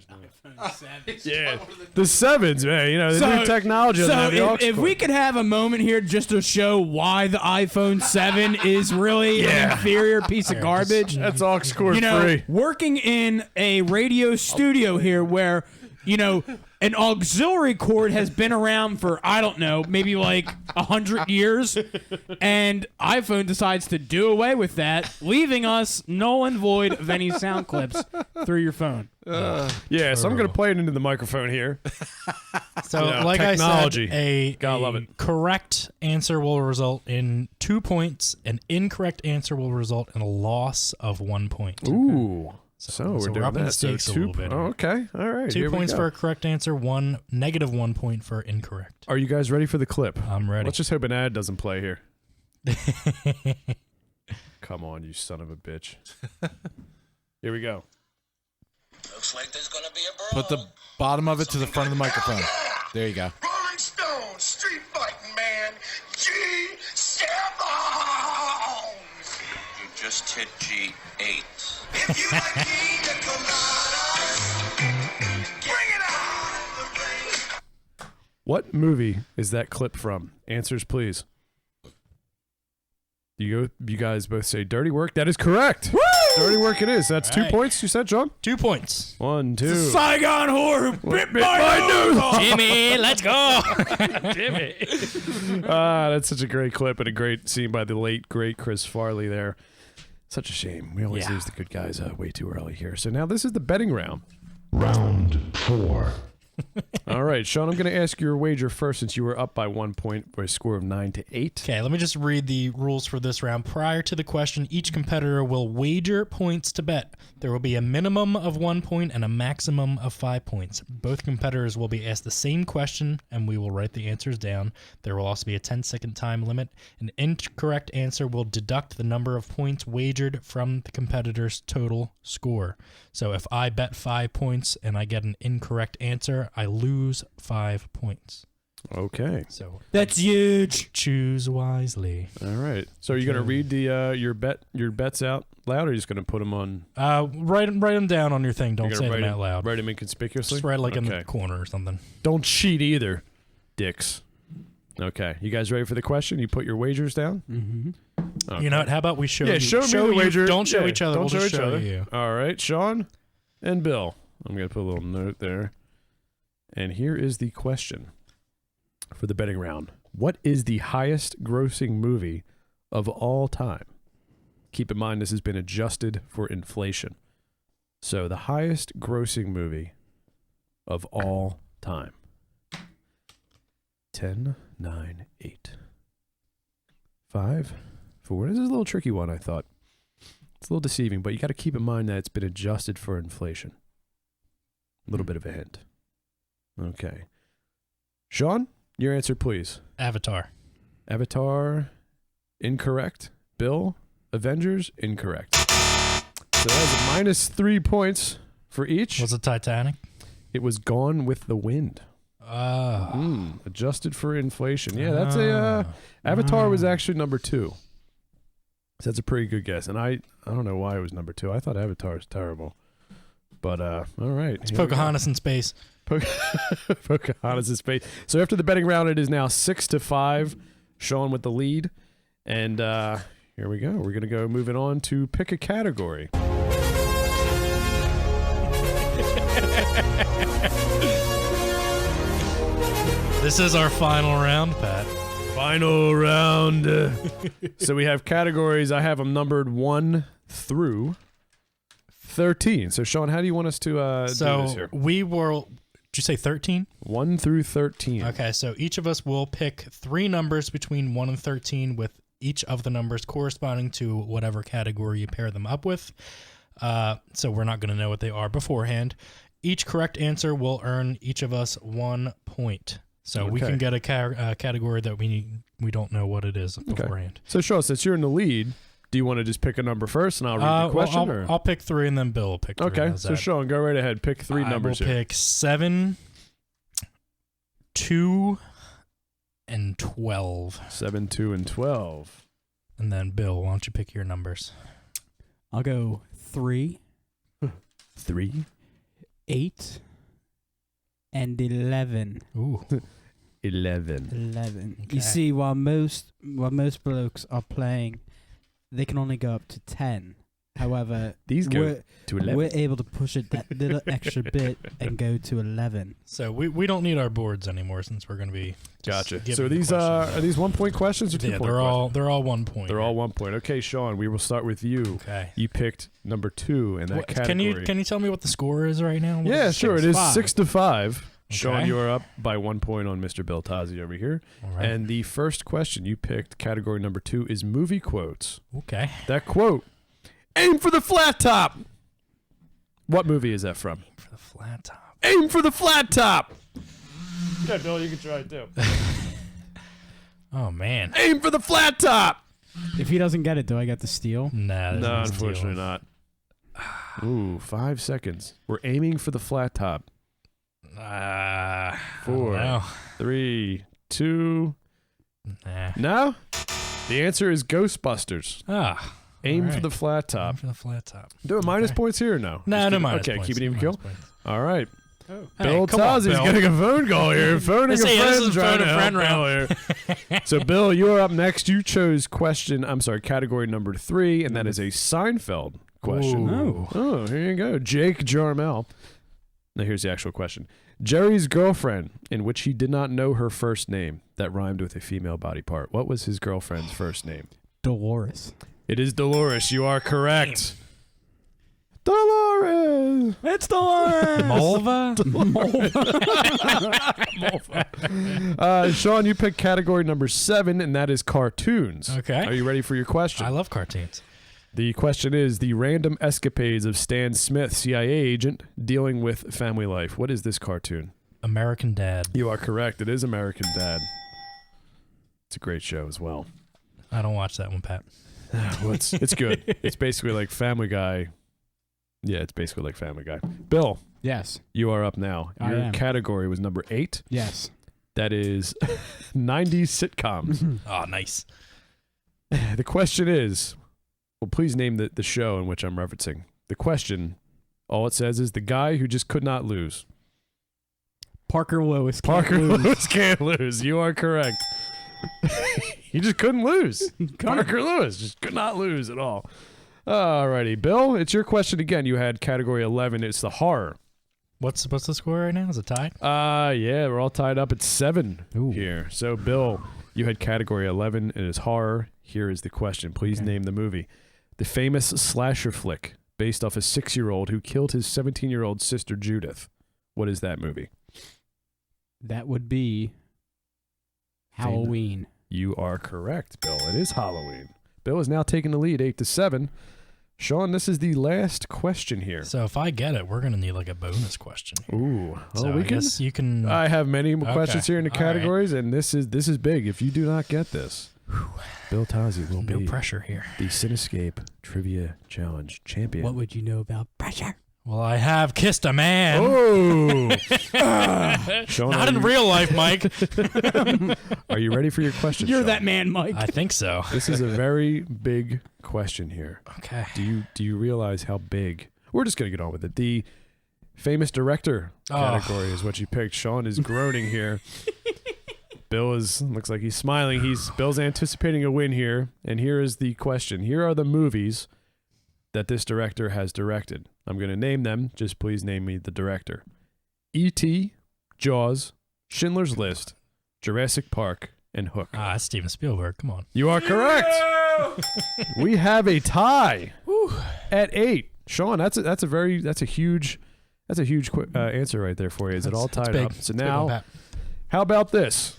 Yeah, the sevens, man. You know, the new technology. So if we could have a moment here just to show why the iPhone 7 is really an inferior piece of garbage. That's aux cord free. Working in a radio studio here where, an auxiliary cord has been around for, I don't know, maybe like 100 years, and iPhone decides to do away with that, leaving us null and void of any sound clips through your phone. So I'm going to play it into the microphone here. So, like technology. I said, Gotta love it. Correct answer will result in 2 points. An incorrect answer will result in a loss of 1 point. Ooh. So we're doing upping that. the stakes a two, little bit. okay. All right. 2 points for a correct answer, -1 point for incorrect. Are you guys ready for the clip? I'm ready. Let's just hope an ad doesn't play here. Come on, you son of a bitch. Here we go. Looks like there's gonna be a brawl. Put the bottom of it to the front of the microphone. There you go. Rolling Stone, street fighting man, G7. You just hit G8. If you like pina coladas, bring it on. What movie is that clip from? Answers, please. You guys both say Dirty Work. That is correct. Woo! Dirty Work it is. That's 2 points, you said, John? 2 points. 1, 2. Saigon whore who bit my nose. Jimmy, let's go. Jimmy. That's such a great clip and a great scene by the late, great Chris Farley there. Such a shame. We always lose the good guys way too early here. So now this is the betting round. Round 4. All right, Sean, I'm going to ask your wager first since you were up by 1 point for a score of 9-8. Okay, let me just read the rules for this round. Prior to the question, each competitor will wager points to bet. There will be a minimum of 1 point and a maximum of 5 points. Both competitors will be asked the same question, and we will write the answers down. There will also be a 10-second time limit. An incorrect answer will deduct the number of points wagered from the competitor's total score. So if I bet 5 points and I get an incorrect answer, I lose 5 points. Okay. So that's huge. Choose wisely. All right. So are you going to read the your bets out loud, or are you just going to put them on? Write them down on your thing. Don't say them out loud. Write them inconspicuously? Just write in the corner or something. Don't cheat either, dicks. Okay. You guys ready for the question? You put your wagers down? Mm-hmm. Okay. You know what? How about we show you? Show me the wager. Don't show each other. Don't We'll show just each other. You. All right, Sean and Bill. I'm going to put a little note there. And here is the question for the betting round. What is the highest grossing movie of all time? Keep in mind this has been adjusted for inflation. So the highest grossing movie of all time. 10, 9, 8, 5, 4. This is a little tricky one, I thought. It's a little deceiving, but you got to keep in mind that it's been adjusted for inflation. A little bit of a hint. Okay. Sean, your answer, please. Avatar. Avatar, incorrect. Bill, Avengers, incorrect. So that was a -3 points for each. Was it Titanic? It was Gone with the Wind. Adjusted for inflation. Yeah, that's Avatar was actually number 2. So that's a pretty good guess. And I don't know why it was number 2. I thought Avatar was terrible. But all right. It's Pocahontas in space. Pocahontas in space. So after the betting round, it is now 6-5. Sean with the lead. And here we go. We're going to go moving on to pick a category. This is our final round, Pat. Final round. So we have categories. I have them numbered 1 through 13. So, Sean, how do you want us to do this here? We will... Did you say 13? 1 through 13. Okay, so each of us will pick 3 numbers between 1 and 13 with each of the numbers corresponding to whatever category you pair them up with. So we're not going to know what they are beforehand. Each correct answer will earn each of us 1 point. So we can get a category that we don't know what it is beforehand. So, Sean, since you're in the lead, do you want to just pick a number first, and I'll read the question? Well, I'll pick 3, and then Bill will pick 3. Okay, so Sean, go right ahead. Pick 3 numbers here. I will pick 7, 2, and 12. 7, 2, and 12. And then, Bill, why don't you pick your numbers? I'll go 3, 3, 8, and 11. Ooh. 11. 11. Okay. You see, while most blokes are playing, they can only go up to 10. However, These go to 11. We're able to push it that little extra bit and go to 11. So we don't need our boards anymore since we're going to be Gotcha. giving So the these questions. are these 1 point questions or 2 Yeah, point they're questions? all 1 point. They're all 1 point. Okay, Sean, we will start with you. Okay. You picked number 2 in that category. Can you tell me what the score is right now? What Yeah, is sure. It is 6-5. Okay. Sean, you are up by 1 point on Mr. Bill Tazzi over here. All right. And the first question you picked, category number 2, is movie quotes. Okay. That quote, "Aim for the flat top." What movie is that from? For the flat top. Aim for the flat top. Yeah, Bill, you can try it too. Oh man. Aim for the flat top. If he doesn't get it, do I get to steal? Nah. there's No, no steal. unfortunately not. Ooh, 5 seconds. We're aiming for the flat top. 4, No. 3, 2. Nah. No? The answer is Ghostbusters. Ah. Aim all for right. the flat top. Aim for the flat top. Do it minus Okay. points here or no? No, Just no keep- minus Okay, points. keep it even Minus kill. points. All right. Hey, Bill come on, Tazzi's Bill. getting a phone call here. Phoning a This friend. is trying phone to a friend help round. Bill here. So, Bill, you are up next. You chose category number 3, and that is a Seinfeld question. Ooh. Oh, here you go. Jake Jarmel. Now, here's the actual question. Jerry's girlfriend, in which he did not know her first name, that rhymed with a female body part. What was his girlfriend's first name? Dolores. It is Dolores. You are correct. Dolores. It's Dolores. Mulva? Sean, you picked category number 7, and that is cartoons. Okay. Are you ready for your question? I love cartoons. The question is the random escapades of Stan Smith, CIA agent, dealing with family life. What is this cartoon? American Dad. You are correct. It is American Dad. It's a great show as well. I don't watch that one, Pat. Well, it's good. It's basically like Family Guy. Yeah, it's basically like Family Guy. Bill, Yes. you are up now. I Your am. category was number 8. Yes. That is 90s sitcoms. Oh, nice. The question is, well, please name the show in which I'm referencing. The question, all it says is the guy who just could not lose. Parker Lewis. Parker Lewis can't lose. You are correct. He just couldn't lose. Parker Lewis just could not lose at all. Alrighty, Bill, it's your question again. You had category 11. It's the horror. What's the score right now? Is it tied? Yeah, we're all tied up at 7 Ooh. here. So, Bill, you had category 11, and it's horror. Here is the question. Please name the movie. The famous slasher flick based off a 6-year-old who killed his 17-year-old sister Judith. What is that movie? That would be Halloween. You are correct, Bill. It is Halloween. Bill is now taking the lead, 8-7. Sean, this is the last question here. So if I get it, we're gonna need like a bonus question. Ooh, So we I can. guess you can. I have many more questions here in the All right. categories, and this is big. If you do not get this, Bill Tazzi will no be pressure here. the Cinescape Trivia Challenge champion. What would you know about pressure? Well, I have kissed a man. Oh, Sean, Not in real life, Mike. Are you ready for your question? You're Sean? that man, Mike. I think so. This is a very big question here. Okay. Do you realize how big? We're just gonna get on with it. The famous director category is what you picked. Sean is groaning here. Bill looks like he's smiling. Bill's anticipating a win here. And here is the question. Here are the movies that this director has directed. I'm going to name them. Just please name me the director. E.T., Jaws, Schindler's List, Jurassic Park, and Hook. That's Steven Spielberg. Come on. You are correct. We have a tie at 8. Sean, that's a huge answer right there for you. Is it all That's tied big. up? So It's big one, now, Pat. how about this?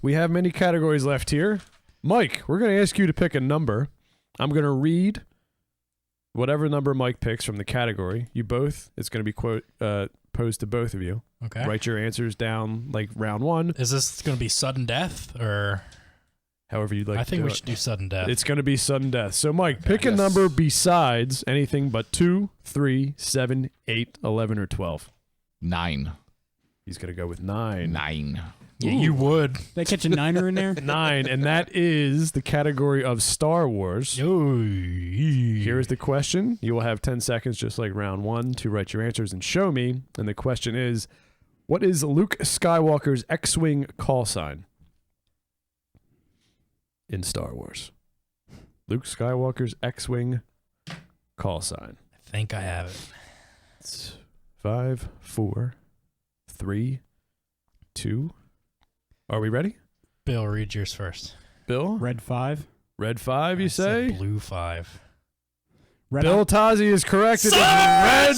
We have many categories left here. Mike, we're going to ask you to pick a number. I'm going to read whatever number Mike picks from the category, it's going to be posed to both of you. Okay. Write your answers down like round 1. Is this going to be sudden death or? However you'd like I to think do we it. should do sudden death. It's going to be sudden death. So, Mike, pick a number besides anything but 2, 3, 7, 8, 11, or 12. 9. He's going to go with 9. 9. Yeah, you would. They catch a 9er in there? 9, and that is the category of Star Wars. Here is the question. You will have 10 seconds, just like round 1, to write your answers and show me. And the question is, what is Luke Skywalker's X-Wing call sign in Star Wars? Luke Skywalker's X-Wing call sign. I think I have it. It's 5, 4, 3, 2. Are we ready? Bill, read yours first. Bill? Red 5. Red 5, you I said say? blue 5. Red Bill Tozzi is correct. It is red.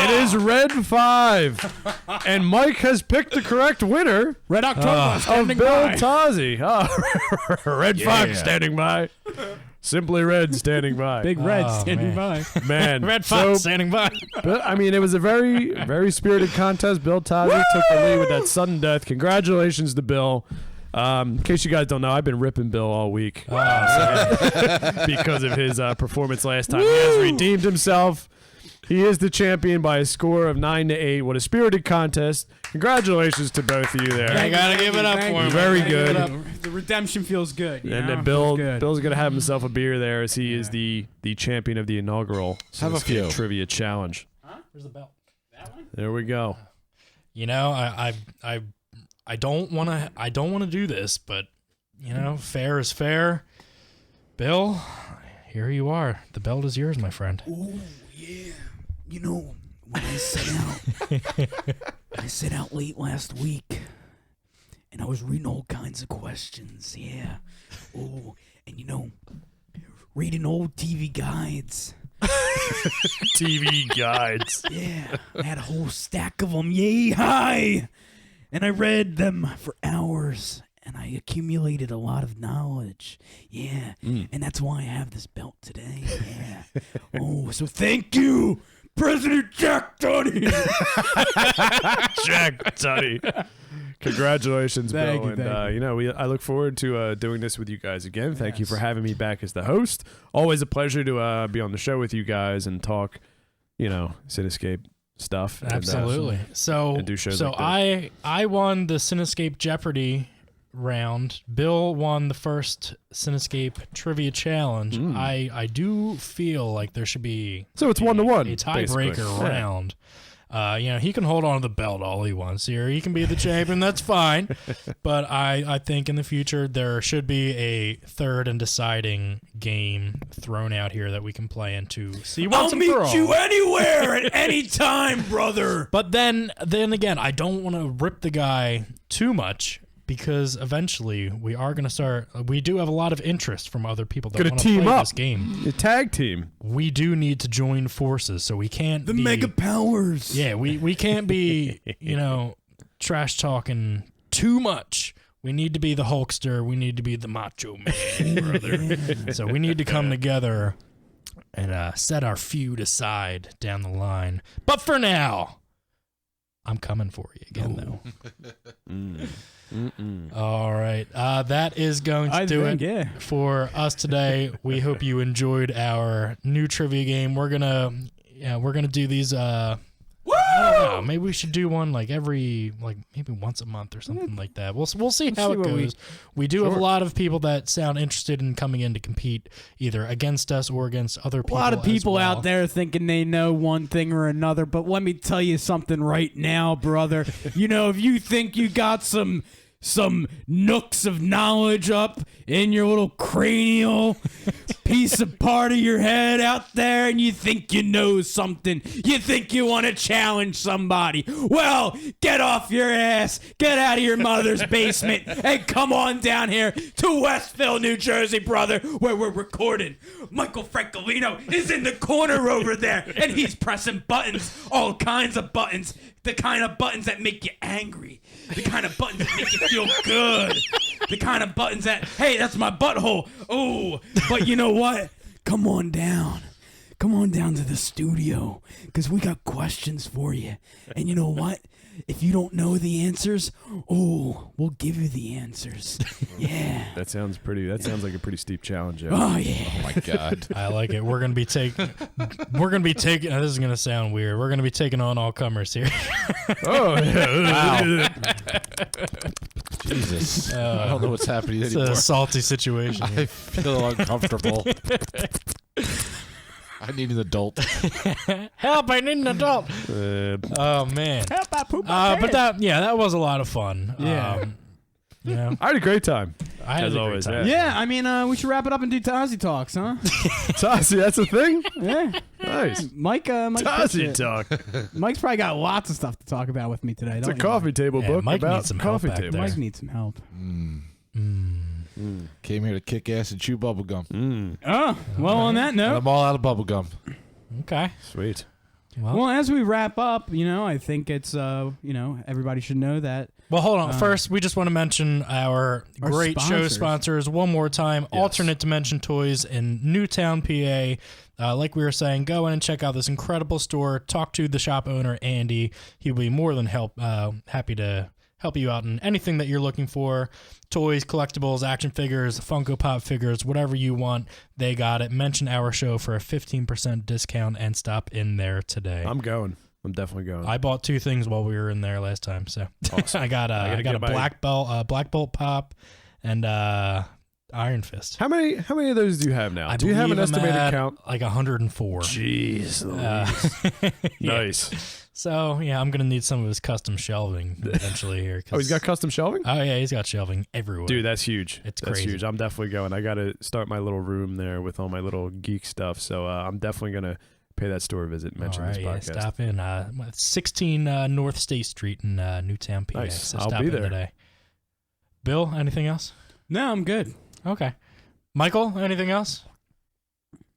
It is red 5. And Mike has picked the correct winner Red October of standing Bill by. Tozzi. Red 5 standing by. Simply Red standing by. Big Red Oh, standing man. by. Man. Red 5 So, standing by. I mean, it was a very, very spirited contest. Bill Tozzi took the lead with that sudden death. Congratulations to Bill. In case you guys don't know, I've been ripping Bill all week because of his performance last time. He has redeemed himself. He is the champion by a score of 9-8. What a spirited contest. Congratulations to both of you there. I got to give it up for him. Very Thank you. good. The redemption feels good. And then Feels Bill's good. going to have himself a beer there as he is the champion of the inaugural Have a Cinescape few. Trivia Challenge. Where's the belt? That one? There we go. You know, I don't want to do this, but you know, fair is fair. Bill, here you are. The belt is yours, my friend. Oh, yeah. You know, when I set out late last week, and I was reading all kinds of questions, yeah. Oh, and you know, reading old TV guides. TV guides. Yeah, I had a whole stack of them, yay high! And I read them for hours, and I accumulated a lot of knowledge. Yeah, and that's why I have this belt today. Yeah. Oh, so thank you, President Jack Tunney. Jack Tunney. Congratulations, Thank Bill. you, thank And, I look forward to doing this with you guys again. Thank you for having me back as the host. Always a pleasure to be on the show with you guys and talk, Cinescape stuff. Absolutely. and do shows like this. I won the Cinescape Jeopardy round. Bill won the first Cinescape Trivia Challenge. I do feel like there should be So it's 1-1, a tiebreaker basically. Yeah. round. He can hold on to the belt all he wants here. He can be the champion. That's fine. But I think in the future there should be a third and deciding game thrown out here that we can play into. See, I'll once and meet for all. you anywhere at any time, brother. But then again, I don't want to rip the guy too much because eventually we are going to start. We do have a lot of interest from other people that Gonna want to team play up. this game. A tag team. We do need to join forces, so we can't. The be, mega powers. Yeah, we can't be trash talking too much. We need to be the Hulkster. We need to be the Macho Man, brother. So we need to come together and set our feud aside down the line. But for now, I'm coming for you again, though. All right. That is going to do it for us today. We hope you enjoyed our new trivia game. We're gonna do these. I don't know. Maybe we should do one maybe once a month or something like that. We'll see how it goes. We do have a lot of people that sound interested in coming in to compete either against us or against other people. A lot of people as well. out there thinking they know one thing or another, but let me tell you something right now, brother. If you think you got some nooks of knowledge up in your little cranial piece of part of your head out there and you think you know something, you think you want to challenge somebody, well, get off your ass, get out of your mother's basement, and come on down here to Westville, New Jersey, brother, where we're recording. Michael Francolino is in the corner over there, and he's pressing buttons, all kinds of buttons, the kind of buttons that make you angry, the kind of buttons that make you feel good, the kind of buttons that, hey, that's my butthole. Oh, but you know what? Come on down. come on down to the studio because we got questions for you. And you know what? If you don't know the answers, we'll give you the answers. Yeah. That sounds like a pretty steep challenge. Yeah. Oh yeah. Oh my God. I like it. We're gonna be taking. This is gonna sound weird. We're gonna be taking on all comers here. Oh, yeah. Wow. Jesus. I don't know what's happening It's anymore. a salty situation. I feel uncomfortable. I need an adult. Help! I need an adult. Oh man. Help! I poop my But that was a lot of fun. Yeah. You know, I had a great time. I had As a great always, time. Yeah, I mean, we should wrap it up and do Tazi talks, huh? Tazi, that's a thing? Yeah. Nice. Mike Tazi pitched it. talk. Mike's probably got lots of stuff to talk about with me today. It's a don't you, coffee table Yeah, book Mike about needs some help coffee back tables. there. Mike needs some help. Came here to kick ass and chew bubble gum. Oh, well, on that And note, I'm all out of bubble gum. Okay. Sweet. well, as we wrap up, I think it's, everybody should know that. Well, hold on. First, we just want to mention our great show sponsors. sponsors one more time. Alternate Dimension Toys in Newtown, PA. Like we were saying, go in and check out this incredible store. Talk to the shop owner, Andy. He'll be more than happy to help you out in anything that you're looking for. Toys, collectibles, action figures, Funko Pop figures, whatever you want, they got it. Mention our show for a 15% discount and stop in there today. I'm going. I'm definitely going. I bought 2 things while we were in there last time, so I got a get my- Black Bolt Pop and Iron Fist. How many of those do you have now? I Do you have an believe I'm estimated at count? Like 104. Jeez. Yeah. Nice. So yeah, I'm gonna need some of his custom shelving eventually here. Oh, he's got custom shelving? Oh yeah, he's got shelving everywhere. Dude, that's huge. It's That's crazy. huge. I'm definitely going. I got to start my little room there with all my little geek stuff. So I'm definitely going to pay that store a visit and mention All right, this yeah, podcast. stop in 16 North State Street in Newtown, PA. Nice. So I'll stop be in there. today. Bill, anything else? No, I'm good. Okay. Michael, anything else?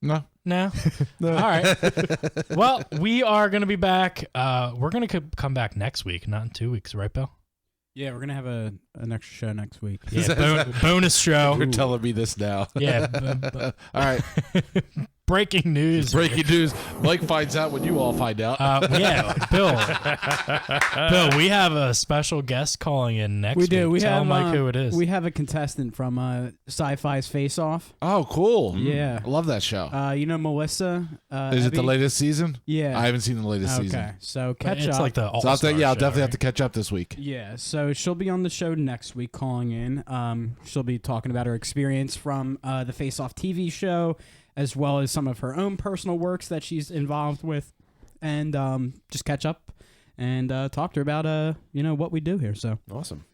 No. No? All right. Well, we are going to be back. We're going to come back next week, not in 2 weeks, right, Bill? Yeah, we're going to have an extra show next week. Yeah, bonus show. You're telling me this now. Yeah. All right. Breaking news. Breaking news. Mike finds out when you all find out. Yeah, Bill, we have a special guest calling in next We do. week. We Tell have Mike who it is. We have a contestant from Sci-Fi's Face Off. Oh, cool. Yeah. I love that show. Melissa. Is it the Evie? latest season? Yeah. I haven't seen the latest season. Okay, so But catch it's up. like the So I'll, all-star I'll show, definitely have right? to catch up this week. Yeah, so she'll be on the show next week calling in. She'll be talking about her experience from the Face Off TV show, as well as some of her own personal works that she's involved with, and just catch up and talk to her about what we do here. So Awesome.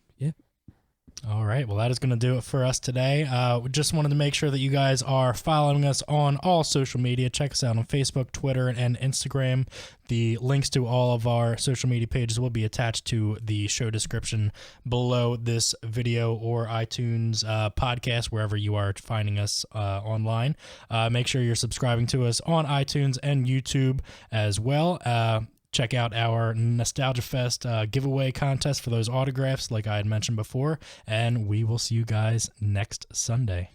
All right. Well, that is going to do it for us today. We just wanted to make sure that you guys are following us on all social media. Check us out on Facebook, Twitter, and Instagram. The links to all of our social media pages will be attached to the show description below this video or iTunes podcast, wherever you are finding us online. Make sure you're subscribing to us on iTunes and YouTube as well. Check out our Nostalgia Fest giveaway contest for those autographs like I had mentioned before, and we will see you guys next Sunday.